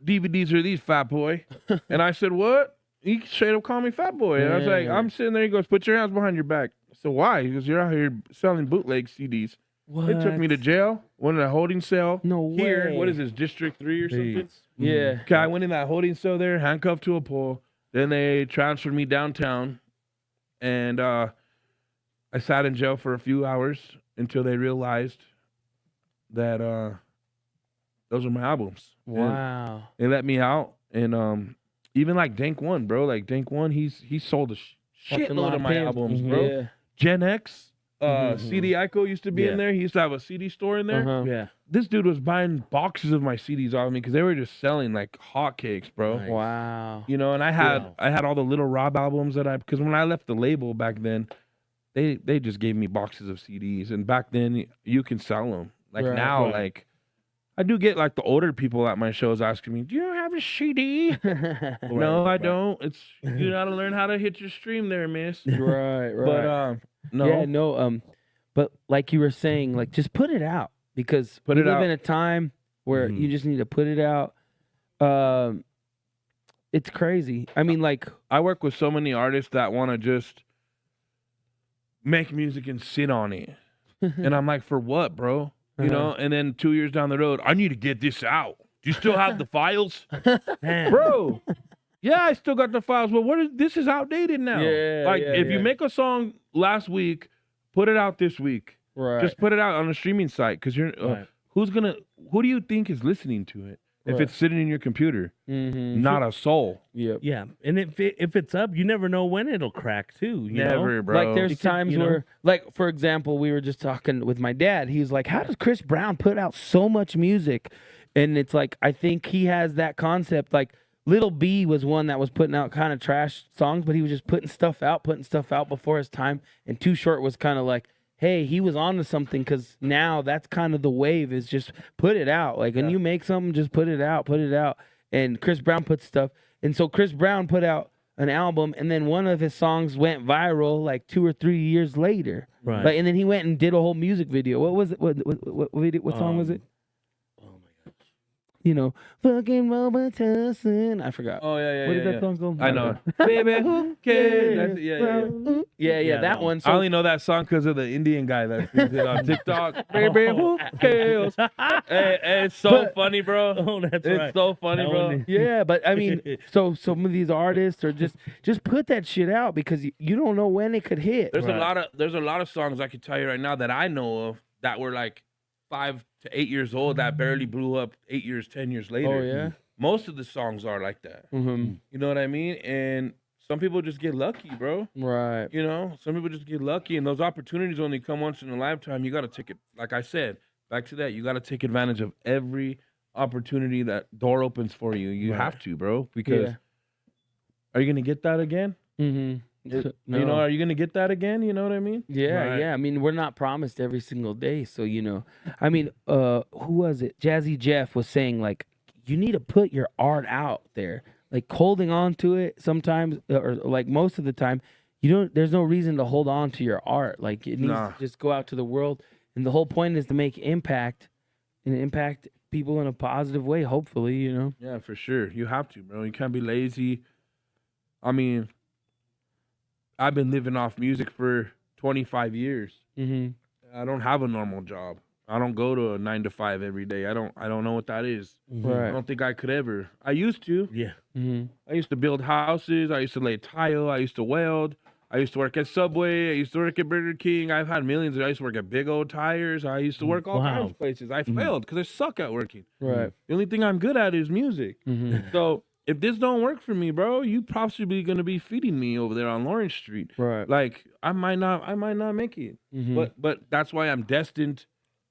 DVDs are these, fat boy? And I said, what? He straight up called me fat boy. And I was like, I'm sitting there. He goes, put your hands behind your back. I said, why? He goes, you're out here selling bootleg CDs. What? They took me to jail. Went in a holding cell. No Here, way. what is this, District 3 or something? Yeah. Okay, I went in that holding cell there, handcuffed to a pole. Then they transferred me downtown. And I sat in jail for a few hours until they realized that those are my albums. Wow. And they let me out. And even like Dank One, bro. Like Dank One, he sold a Fucking shitload lot of my pins. albums, bro. Yeah. Gen X. CD Ico used to be in there. He used to have a CD store in there. Uh-huh. Yeah. This dude was buying boxes of my CDs off of me because they were just selling like hotcakes, bro. Nice. Wow. You know, and I had all the Little Rob albums because when I left the label back then, they just gave me boxes of CDs, and back then you can sell them. Like now, like I do get like the older people at my shows asking me, "Do you have a CD?" No, I don't. It's you gotta learn how to hit your stream there, miss. Right. But no. Yeah, no, but like you were saying, like just put it out because we Put it live out. in a time where you just need to put it out. It's crazy. I mean, like I work with so many artists that want to just make music and sit on it. And I'm like, for what, bro? You know, and then 2 years down the road, I need to get this out. Do you still have the files? Bro. Yeah, I still got the files, but this is outdated now. Yeah, like yeah, if yeah. you make a song last week, put it out this week. right. Just put it out on a streaming site because you're Right. who do you think is listening to it? If Right. it's sitting in your computer, Mm-hmm. not a soul. Yep. Yeah, and if it's up, you never know when it'll crack too. You Never, know? bro. Like there's It could, times you know? where, like for example, we were just talking with my dad. He's like, "How does Chris Brown put out so much music?" And it's like I think he has that concept. Like Little B was one that was putting out kind of trash songs, but he was just putting stuff out before his time. And Too Short was kind of like, hey, he was on to something because now that's kind of the wave is just put it out. Like when you make something, just put it out. And Chris Brown put stuff. And so Chris Brown put out an album, and then one of his songs went viral like 2 or 3 years later. Right. Like, and then he went and did a whole music video. What was it? What song was it? Oh my gosh. You know, fucking Robitussin. I forgot. Oh yeah, What is that song called? I know. Baby, who cares? Yeah, that one. I So only know that song because of the Indian guy that sings it on TikTok. Baby, who cares? Hey, it's so funny, bro. Oh, that's It's right. so funny, That bro. one- yeah, but I mean, so some of these artists are just put that shit out because you don't know when it could hit. There's a lot of songs I can tell you right now that I know of that were like 5 to 8 years old that barely blew up 8 years, 10 years later. Oh yeah. Most of the songs are like that. Mm-hmm. You know what I mean? And some people just get lucky, bro. Right. You know, some people just get lucky, and those opportunities only come once in a lifetime. You got to take it, like I said, back to that. You got to take advantage of every opportunity that door opens for you. You have to, bro, because are you gonna get that again? Mm-hmm. You know, are you gonna get that again? You know what I mean? Yeah, Right. yeah. I mean, we're not promised every single day, so you know. I mean, who was it? Jazzy Jeff was saying like, you need to put your art out there. Like holding on to it sometimes, or like most of the time, you don't. There's no reason to hold on to your art. Like it needs to just go out to the world, and the whole point is to make impact, and impact people in a positive way. Hopefully, you know. Yeah, for sure. You have to, bro. You can't be lazy. I mean, I've been living off music for 25 years. Mm-hmm. I don't have a normal job. I don't go to a 9 to 5 every day. I don't know what that is. Right. I don't think I could ever. I used to. Yeah. I used to build houses. I used to lay tile. I used to weld. I used to work at Subway. I used to work at Burger King. I've had millions. I used to work at Big Old Tires. I used to work all kinds of places. I failed because I suck at working. Right. The only thing I'm good at is music. So if this don't work for me, bro, you possibly gonna be feeding me over there on Lawrence Street. Right. Like I might not make it. But that's why I'm destined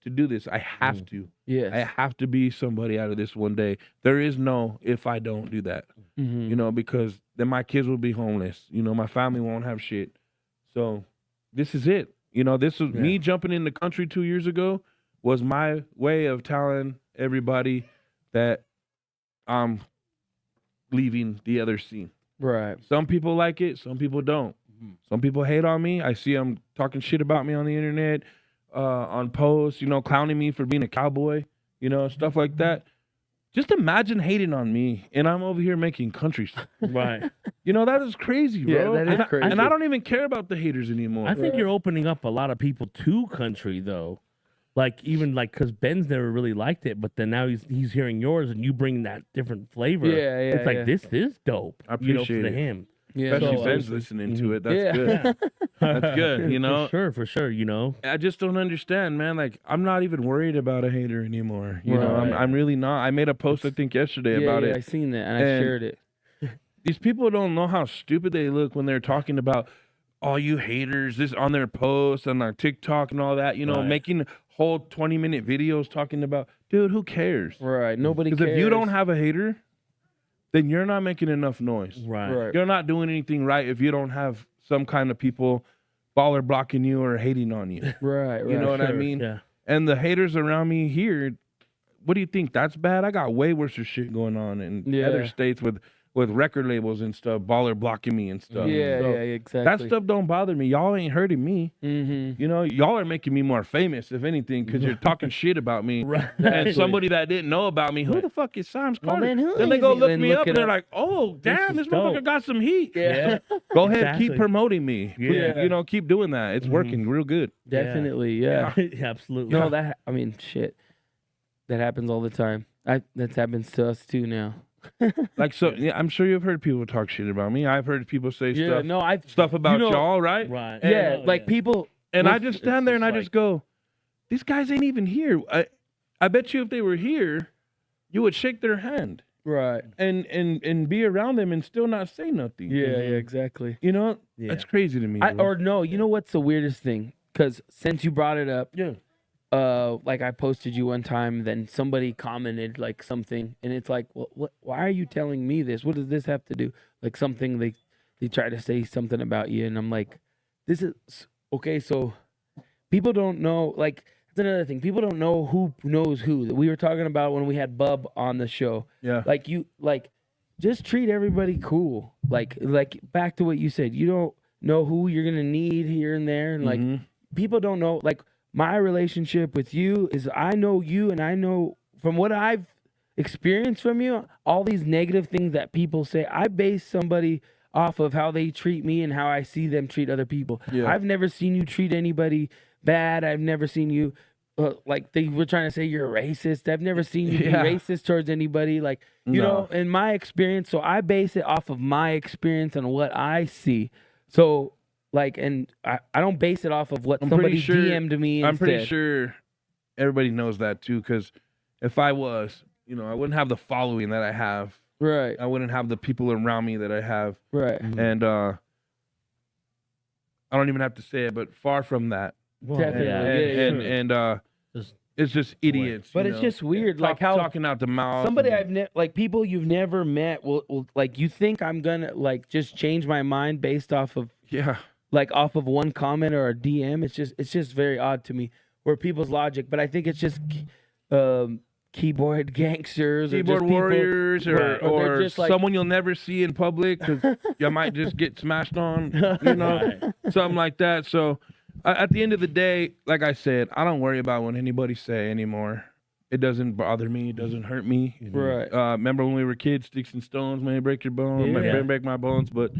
to do this. I have to. Yes. I have to be somebody out of this one day. There is no if I don't do that. You know, because then my kids will be homeless. You know, my family won't have shit. So this is it. You know, this was me jumping in the country 2 years ago was my way of telling everybody that I'm leaving the other scene. Right. Some people like it, some people don't. Some people hate on me. I see them talking shit about me on the internet, on posts, you know, clowning me for being a cowboy, you know, stuff like that. Just imagine hating on me, and I'm over here making country stuff. Right. You know, that is crazy, bro. Yeah, that is crazy. And I don't even care about the haters anymore. I think you're opening up a lot of people to country, though. Like, even like, because Ben's never really liked it, but then now he's hearing yours, and you bring that different flavor. Yeah, It's like, this is dope. I appreciate for it. him. Yeah. Especially So, Ben's obviously. listening to it. That's good. That's good, you know? For sure, you know? I just don't understand, man. Like, I'm not even worried about a hater anymore. You know, Right. I'm really not. I made a post, I think, yesterday about I it. seen that and I And shared it. These people don't know how stupid they look when they're talking about all you haters, this on their posts and their TikTok and all that, you know, Right. making whole 20-minute videos talking about, dude, who cares? Right. Nobody cares. Because if you don't have a hater, then you're not making enough noise. Right. Right. You're not doing anything right if you don't have some kind of people baller blocking you or hating on you. Right. You know what I Sure, mean? yeah. And the haters around me here, what do you think? That's bad? I got way worse shit going on in Yeah. other states with record labels and stuff, baller blocking me and stuff. Yeah, So yeah, exactly. that stuff don't bother me. Y'all ain't hurting me. Mm-hmm. You know, y'all are making me more famous, if anything, because you're talking shit about me. Right. And somebody that didn't know about me, who the fuck is Simon Well, Carter? man, who then they is go he? look Then me look up it and they're up. like, oh, damn, is this dope. motherfucker got some heat. Yeah. Go ahead, Exactly. keep promoting me. Yeah. You know, keep doing that. It's working real good. Definitely, yeah. Absolutely. No, I mean, shit. That happens all the time. That happens to us too now. Like, so, yeah, I'm sure you've heard people talk shit about me. I've heard people say Yeah, stuff about you know- y'all, right? Right. Yeah, And- like people. And well, I just stand there and I just go, these guys ain't even here. I bet you if they were here, you would shake their hand Right. and be around them and still not say nothing. Yeah, yeah, exactly. You know, Yeah. that's crazy to me. bro. Or no, you know what's the weirdest thing? Because since you brought it up, yeah. like I posted you one time, then somebody commented like something, and it's like, well, what? Why are you telling me this? What does this have to do? Like something they try to say something about you, and I'm like, this is okay. So people don't know. Like that's another thing. People don't know who knows who. We were talking about when we had Bub on the show. Yeah. Like just treat everybody cool. Like back to what you said. You don't know who you're gonna need here and there, and like people don't know. Like my relationship with you is I know you, and I know from what I've experienced from you, all these negative things that people say, I base somebody off of how they treat me and how I see them treat other people. Yeah. I've never seen you treat anybody bad. I've never seen you like they were trying to say you're racist. I've never seen you be racist towards anybody. Like, you know, in my experience, so I base it off of my experience and what I see. So like, and I don't base it off of what somebody DM'd me. I'm pretty instead. sure everybody knows that too, because if I was, you know, I wouldn't have the following that I have. Right. I wouldn't have the people around me that I have. Right. And I don't even have to say it, but far from that. Well, Definitely. And it's just idiots. But you it's know? just weird, like how talking out the mouth. somebody and- like people you've never met will like you think I'm gonna like just change my mind based off of like off of one comment or a DM. It's just very odd to me where people's logic. But I think it's just keyboard gangsters, keyboard or just warriors, people, or they're just like, someone you'll never see in public because you might just get smashed on, you know, something like that. So at the end of the day, like I said, I don't worry about what anybody say anymore. It doesn't bother me. It doesn't hurt me. Right. Remember when we were kids, sticks and stones may break your bones, may break my bones, but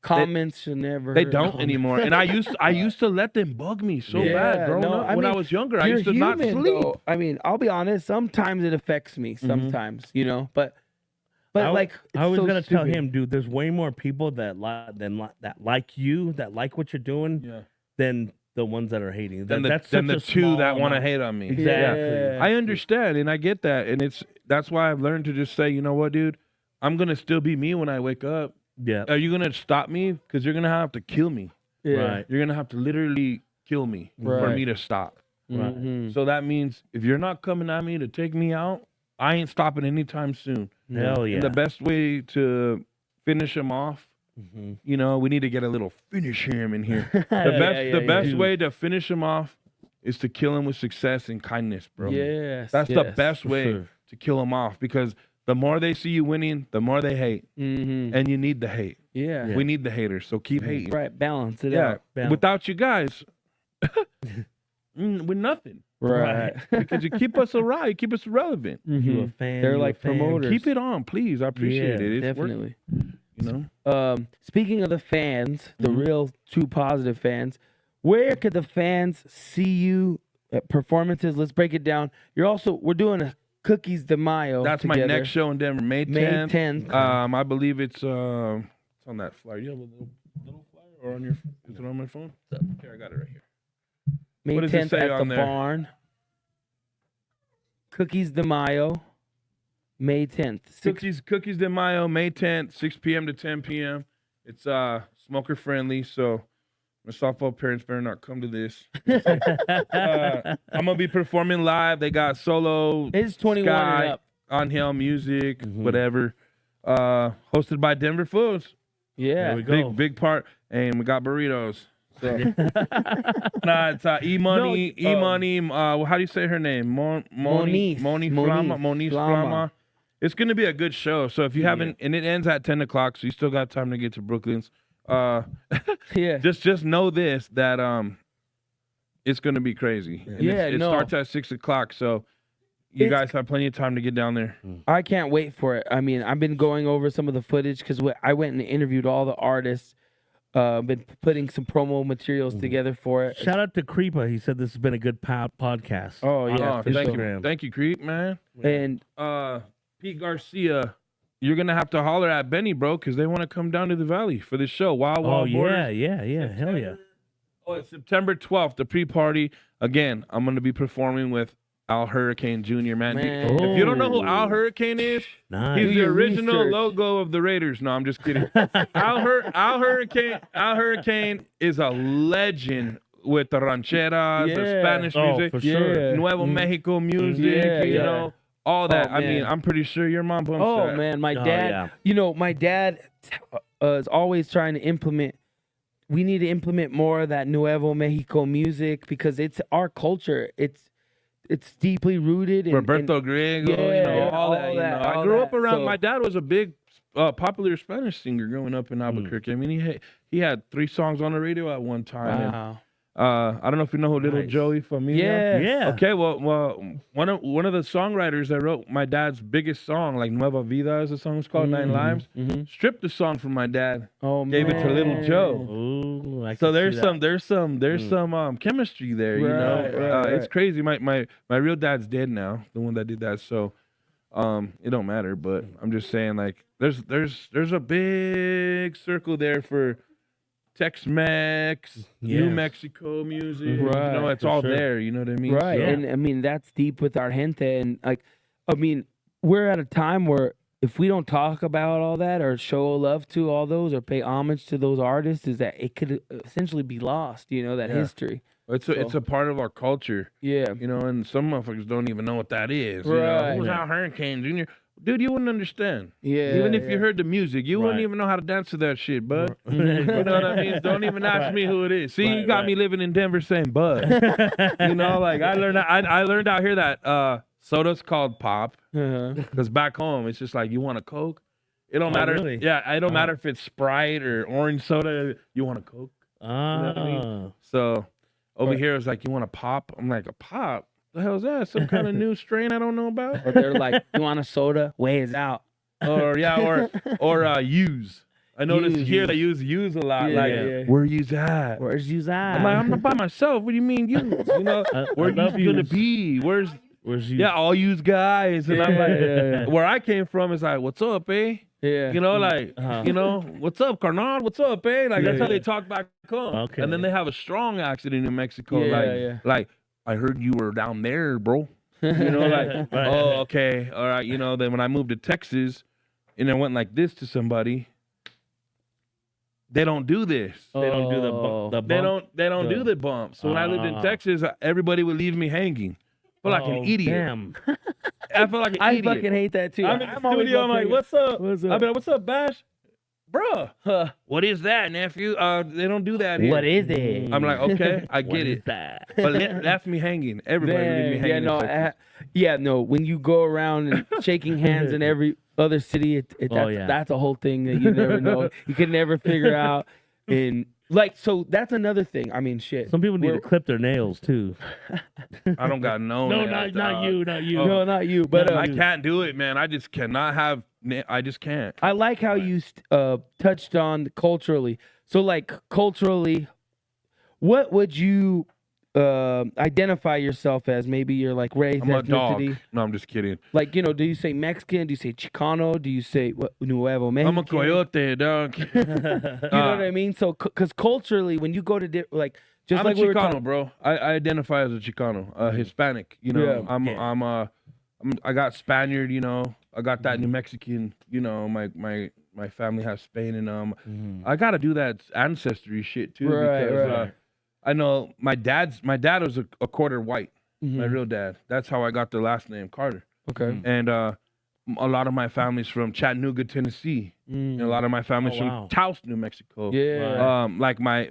Comments should never. They hurt. don't anymore. And I used to let them bug me so bad growing up. When I was younger, I you're used to not human, sleep. though. I mean, I'll be honest. Sometimes it affects me. Sometimes, you know, but like I was it's so gonna tell stupid. him, dude. There's way more people that like you, that like what you're doing, than the ones that are hating. Than the That's such a two small that want to amount. hate on me. Exactly. Yeah. I understand and I get that, and that's why I've learned to just say, you know what, dude, I'm gonna still be me when I wake up. Yeah. Are you gonna stop me? Because you're gonna have to kill me. Yeah. Right. You're gonna have to literally kill me for Right. me to stop. Right. Mhm. So that means if you're not coming at me to take me out, I ain't stopping anytime soon. Hell yeah. And the best way to finish him off, you know, we need to get a little finish him in here. The best way to finish him off is to kill him with success and kindness, bro. Yes. That's the yes, best for way sure. to kill him off, because the more they see you winning, the more they hate. Mhm. And you need the hate. Yeah. We need the haters, so keep hating. Right. Balance it Yeah. out. Balance. Without you guys, we're nothing. Right. Because you keep us alive, you keep us relevant. You a fan? They're you a like fan. promoters. Keep it on, please. I appreciate Yeah, it. It's work, Definitely. you know. Speaking of the fans, the real true positive fans, where could the fans see you at performances? Let's break it down. We're doing a Cookies de Mayo. That's my together. next show in Denver, May 10th. May 10th. I believe it's on that flyer. You have a little flyer, or on your? Is it on my phone? Here, I got it right here. May what does it 10th say at the on there? barn. Cookies de Mayo. May 10th. Cookies de Mayo, May 10th, 6 p.m. to 10 p.m. It's smoker friendly, so my softball parents better not come to this. I'm gonna be performing live. They got solo. It's 21 and Sky, up. On Hill Music, whatever. Hosted by Denver Foos. Yeah. There we go. Big part, and we got burritos. So. Nah, it's E-Money, No, E-Money, how do you say her name? Moniz Moniz Flama. Flama. It's going to be a good show. So if you haven't, and it ends at 10 o'clock, so you still got time to get to Brooklyn's. Yeah. Just know this, that it's going to be crazy. And it starts at 6 o'clock, so you guys have plenty of time to get down there. I can't wait for it. I mean, I've been going over some of the footage because I went and interviewed all the artists. Been putting some promo materials together for it. Shout out to Creepa. He said this has been a good podcast. Oh yeah, for thank sure. you. Thank you, Creep, man. And Pete Garcia, you're going to have to holler at Benny, bro, because they want to come down to the Valley for this show. Wild Borders. Yeah. Hell yeah. Oh, it's September 12th, the pre-party. Again, I'm going to be performing with Al Hurricane Jr., man. If you don't know who Al Hurricane is, Nice. he's Do the your original research. logo of the Raiders. No, I'm just kidding. Al Hurricane is a legend with the rancheras, the Yeah. Spanish Oh, music, for sure. Yeah. Nuevo Mexico music, Yeah, you yeah. know, all that. Oh, I mean, man. I'm pretty sure your mom bumps oh that. man, my Oh, dad. yeah. You know, my dad is always trying to implement. We need to implement more of that Nuevo Mexico music because it's our culture. It's deeply rooted. Roberto Griego, you know, Yeah, all that. You know. I all grew that. up around. So- My dad was a big, popular Spanish singer growing up in Albuquerque. I mean, he had 3 songs on the radio at one time. and, Wow. I don't know if you know who Little Nice. Joey Familia. Yes. Yeah. Okay, well, one of the songwriters that wrote my dad's biggest song, like Nueva Vida, is the song it's called, Nine Lives. Stripped the song from my dad, Oh man. gave it to Little Joe. Ooh, I So can there's see some chemistry there, you know. Right, right, It's right. crazy. My real dad's dead now, the one that did that. So it don't matter. But I'm just saying, like, there's a big circle there for Tex-Mex, New Yes. Mexico music. You Right, know, it's for all sure. there. You know what I mean? Right. So- And I mean, that's deep with our gente. And like, I mean, we're at a time where if we don't talk about all that or show love to all those or pay homage to those artists, is that it could essentially be lost, you know, that Yeah. history. It's a part of our culture. Yeah. You know, and some motherfuckers don't even know what that is. You Right. know, who's Al Hurricane Jr.? Dude, you wouldn't understand. Yeah. Even if you heard the music, you wouldn't Right. even know how to dance to that shit, bud. You know what I mean? Don't even ask me who it is. See, you got me living in Denver saying bud. You know, like I learned out here that soda's called pop. Uh-huh. Because back home, it's just like, you want a Coke? It don't Oh, matter. really? Yeah, it don't matter if it's Sprite or orange soda. You want a Coke? Ah. know what I mean? So over here, it's like, you want a pop? I'm like, a pop? The hell's that? Some kind of new strain I don't know about? Or they're like, you want a soda? Ways out. Or use. I noticed Use, here use. they use a lot. Yeah, like, yeah. where you's at? Where's you at? I'm like, I'm not by myself. What do you mean use? You know, where love you gonna yous. be? Where's Where's you? yeah, all use guys. And I'm Yeah, like, yeah. where I came from is like, what's up, eh? Yeah. You know, like, you know, what's up, carnal? What's up, eh? Like, that's Yeah, how they yeah. talk back home. Okay. And then they have a strong accent in New Mexico. Yeah, like, yeah. like, I heard you were down there, bro. You know, like, Right. oh, okay, all right. You know, then when I moved to Texas and I went like this to somebody, they don't do this. They don't do the Oh. bump. They don't do the bump. So when I lived in Texas, everybody would leave me hanging. I feel like an idiot. Damn. I feel like an I idiot. fucking hate that too. I'm in the always studio. I'm like, thinking, what's up? What's up? I mean, what's up, Bash? Bruh. Huh. What is that, nephew? They don't do that here. What is it? I'm like, okay, I What get is it. that? But left me hanging. Everybody would leave me Dang, hanging. yeah, in no, Texas. no. When you go around and shaking hands in every other city, that's a whole thing that you never know. You can never figure out. And like, so that's another thing. I mean, shit. Some people need to clip their nails too. I don't got no. No, nails, not dog. you, not you. No, not you. But I can't do it, man. I just cannot have. I just can't. I like how you touched on culturally. So, like, culturally, what would you identify yourself as? Maybe you're like race, I'm a dog. ethnicity. No, I'm just kidding. Like, you know, do you say Mexican? Do you say Chicano? Do you say what, Nuevo Mexican? I'm a coyote, dog. You know what I mean? So, because culturally, when you go to just I'm like a we were Chicano, talking, bro. I identify as a Chicano, Hispanic. You know, Yeah. I got Spaniard. You know, I got that New Mexican. You know, my family has Spain in them. I gotta do that ancestry shit too because I know my dad was a quarter white. My real dad. That's how I got the last name Carter. Okay. And a lot of my family's from Chattanooga, Tennessee. And a lot of my family's from Taos, New Mexico. Yeah. Like my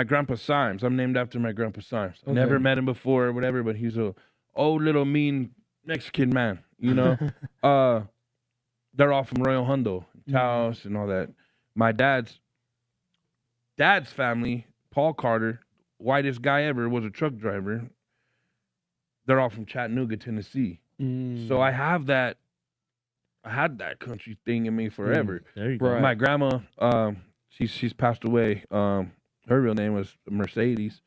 grandpa Symes. I'm named after my grandpa Symes. Okay. Never met him before or whatever, but he's a old little mean Mexican man, you know. They're all from Royal Hondo, Taos and all that. My dad's family, Paul Carter, whitest guy ever, was a truck driver. They're all from Chattanooga, Tennessee. So I had that country thing in me forever. There you go. Right. My grandma, she's passed away. Her real name was Mercedes,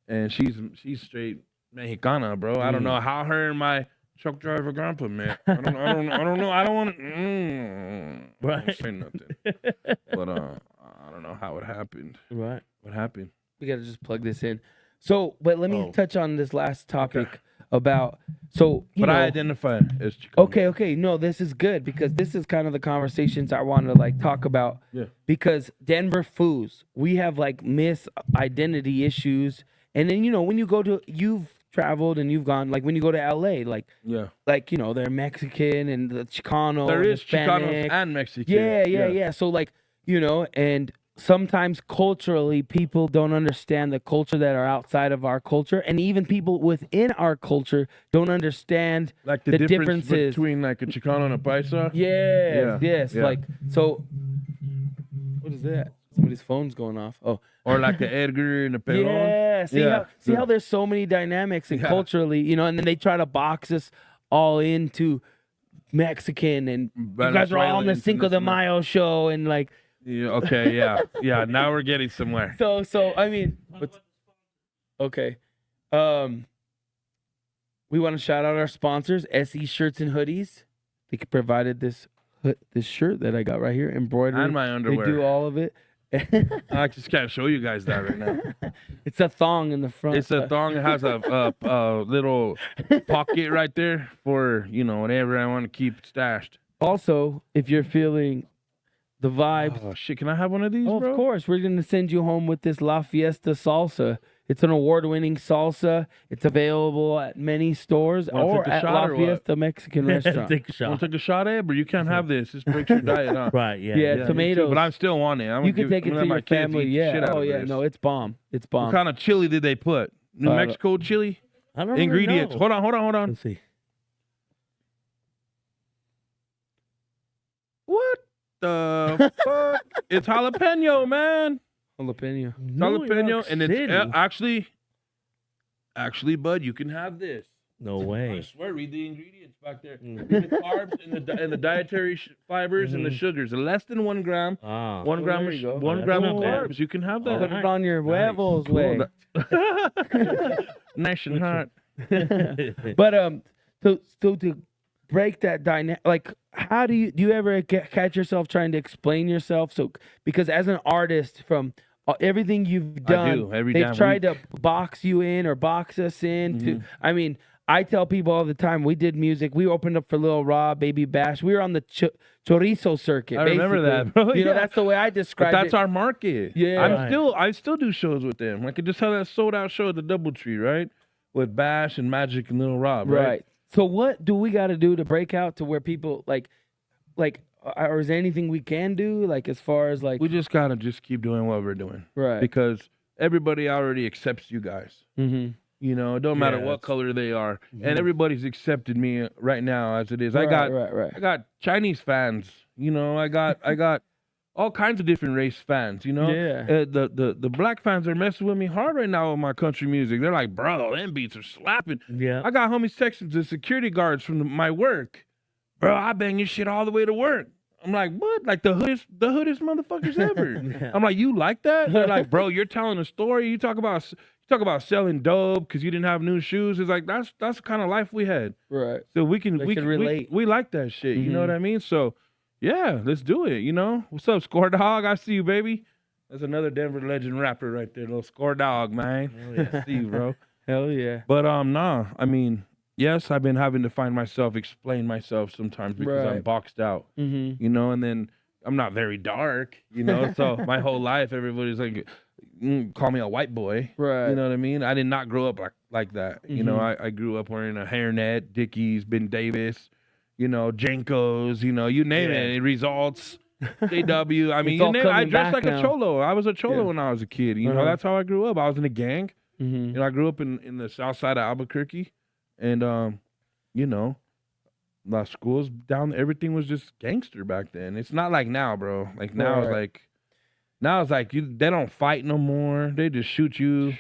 and she's straight Mexicana, bro. I don't know how her and my truck driver grandpa met. I don't know. I don't want to Right. say nothing. But I don't know how it happened. Right. What happened? We gotta just plug this in. So, but let me touch on this last topic about. So, you But know, I identify as Chicano. Okay. No, this is good because this is kind of the conversations I want to like talk about. Yeah. Because Denver Foos, we have like misidentity issues, and then when you go to, you've traveled and you've gone, like when you go to LA, like you know they're Mexican and the Chicano. There and is Hispanic. Chicanos and Mexican. Yeah. So like and sometimes culturally people don't understand the culture that are outside of our culture, and even people within our culture don't understand Like the difference differences between like a Chicano and a Paisa. Yes. Yeah. Like, so what is that? Somebody's phone's going off. Oh, Or like the Edgar and the Pelon. yeah. See how there's so many dynamics and culturally, and then they try to box us all into Mexican, and you guys are all on the Cinco de Mayo show, and like. Yeah, okay, yeah. Now we're getting somewhere. So I mean, okay. We want to shout out our sponsors, SE Shirts and Hoodies. They provided this shirt that I got right here, embroidered. And my underwear. They do all of it. I just can't show you guys that right now. It's a thong in the front. It's a thong. It has a little pocket right there for whatever I want to keep stashed. Also, if you're feeling the vibe. Oh shit! Can I have one of these, bro? bro? Of course. We're gonna send you home with this La Fiesta salsa. It's an award-winning salsa. It's available at many stores or at La Fiesta Mexican restaurant. Take a shot. Want to take a shot, Ed? But you can't have this. This breaks your diet, huh? Right. Yeah. Yeah, tomatoes. But I still want it. You can take it to your family. Yeah. Oh yeah. No, it's bomb. It's bomb. What kind of chili did they put? New Mexico chili? I don't Ingredients. Know. Hold on. Let's see. What the fuck? It's jalapeno, man. Jalapeno. Jalapeno, and it's actually, bud, you can have this. No I way. swear, read the ingredients back there. Read the carbs and the dietary fibers and the sugars. Less than 1 gram. Ah. 1 gram there of you go. one That's gram not of bad. carbs. You can have that. Put it on your huevos Cool. way. Nice and hot. But so to break that dynamic, like, how do you ever catch yourself trying to explain yourself? So because as an artist, from everything you've done, do, every they've damn tried to box you in or box us in. To, I mean, I tell people all the time, we did music. We opened up for Lil Rob, Baby Bash. We were on the chorizo circuit. I remember basically. that, bro. You know, Yeah. that's the way I But describe that's it. our market. Yeah. I still do shows with them. Like I just had that sold out show at the DoubleTree, right? With Bash and Magic and Lil Rob, right? Right. So what do we got to do to break out to where people like, or is there anything we can do, like, as far as like? We just gotta just keep doing what we're doing, Right. Because everybody already accepts you guys. Mm-hmm. You know, it don't matter Yeah, what color they are, Mm-hmm. and everybody's accepted me right now as it is. Right, I right. got Chinese fans. You know, I got all kinds of different race fans. You know, Yeah. The black fans are messing with me hard right now with my country music. They're like, bro, them beats are slapping. Yeah. I got homies texting to security guards from my work. Bro, I bang your shit all the way to work. I'm like, what? Like the hoodest motherfuckers ever. I'm like, you like that? They're like, bro, you're telling a story. You talk about selling dope because you didn't have new shoes. It's like that's the kind of life we had. Right. So we can relate. We like that shit. You know what I mean? So yeah, let's do it. You know, what's up, Score Dog? I see you, baby. That's another Denver legend rapper right there, little Score Dog, man. Oh, yeah. See you, bro. Hell yeah. But nah. I mean, yes, I've been having to find myself, explain myself sometimes because I'm Right. boxed out. Mm-hmm. You know, and then I'm not very dark. You know, so my whole life everybody's like, call me a white boy. Right. You know what I mean? I did not grow up like that. You know, I grew up wearing a hairnet, Dickies, Ben Davis, you know, Jenkos, you know, you name it Results, JW. I mean, It's all you name it. I coming dressed back like now. a cholo. I was a cholo when I was a kid. You know, that's how I grew up. I was in a gang. Mm-hmm. You know, I grew up in the south side of Albuquerque. And, you know, the schools down, everything was just gangster back then. It's not like now, bro. Like now it's like they don't fight no more. They just shoot you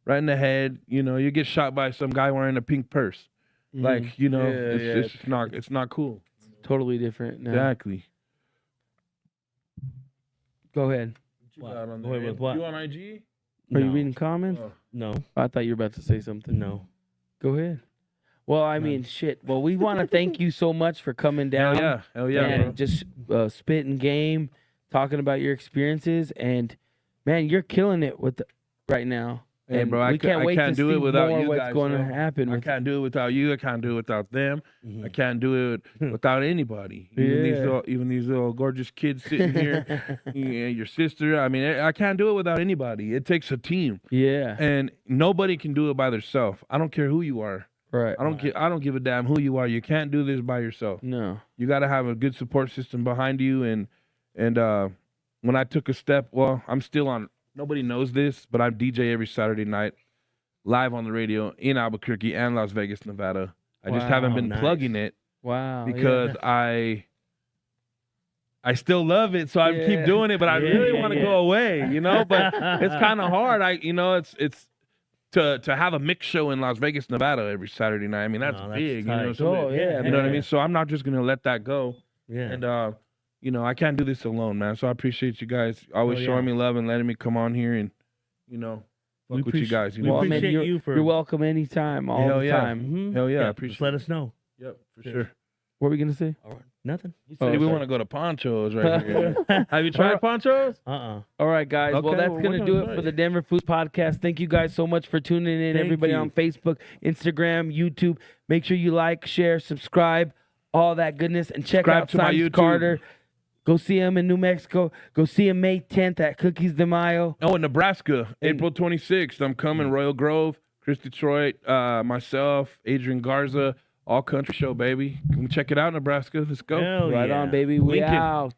right in the head. You know, you get shot by some guy wearing a pink purse. Like, you know, it's not cool. Totally different now. Exactly. Go ahead. What you got on Wait, there? with what? You on IG? Are you No. reading comments? Oh. No. I thought you were about to say something. No. Go ahead. Well, I mean, shit. Well, we want to thank you so much for coming down. Hell yeah, and bro. just spitting game, talking about your experiences, and man, you're killing it with right now. Hey, and bro, I we can't wait can't to do see it without more you what's guys, going to bro. happen. I with can't do it without you. I can't do it without them. I can't do it without anybody. Even these little gorgeous kids sitting here, your sister. I mean, I can't do it without anybody. It takes a team. Yeah. And nobody can do it by themselves. I don't care who you are. Right. I don't give a damn who you are. You can't do this by yourself. No. You got to have a good support system behind you. And when I took a step, well, I'm still on. Nobody knows this, but I DJ every Saturday night, live on the radio in Albuquerque and Las Vegas, Nevada. I just haven't been plugging it. Wow. Because I still love it, so I keep doing it. But I really want to go away, you know. But it's kind of hard. It's to have a mix show in Las Vegas, Nevada every Saturday night. I mean, that's big. You know, so you know what I mean. So I'm not just gonna let that go. Yeah. And you know, I can't do this alone, man. So I appreciate you guys always showing me love and letting me come on here and, you know, fuck with you guys. You know, Well, man, you're welcome anytime, all the time. Mm-hmm. Hell yeah, I Just appreciate let us know. Yep, for sure. What were we gonna say? All right. Nothing. We want to go to Ponchos right here. Have you tried Ponchos? Uh-uh. All right, guys. Okay, well, that's well, going to we're do gonna it for the Denver Foos Podcast. Thank you guys so much for tuning in. Thank Everybody you. on Facebook, Instagram, YouTube. Make sure you like, share, subscribe, all that goodness. And check Subscribe out to my Simon YouTube. Carter. Go see him in New Mexico. Go see him May 10th at Cookies de Mayo. Oh, in Nebraska, April 26th. I'm coming. Royal Grove, Chris Detroit, myself, Adrian Garza, all country show, baby. Come check it out, Nebraska. Let's go. Hell Right yeah. on, baby. We Lincoln. out.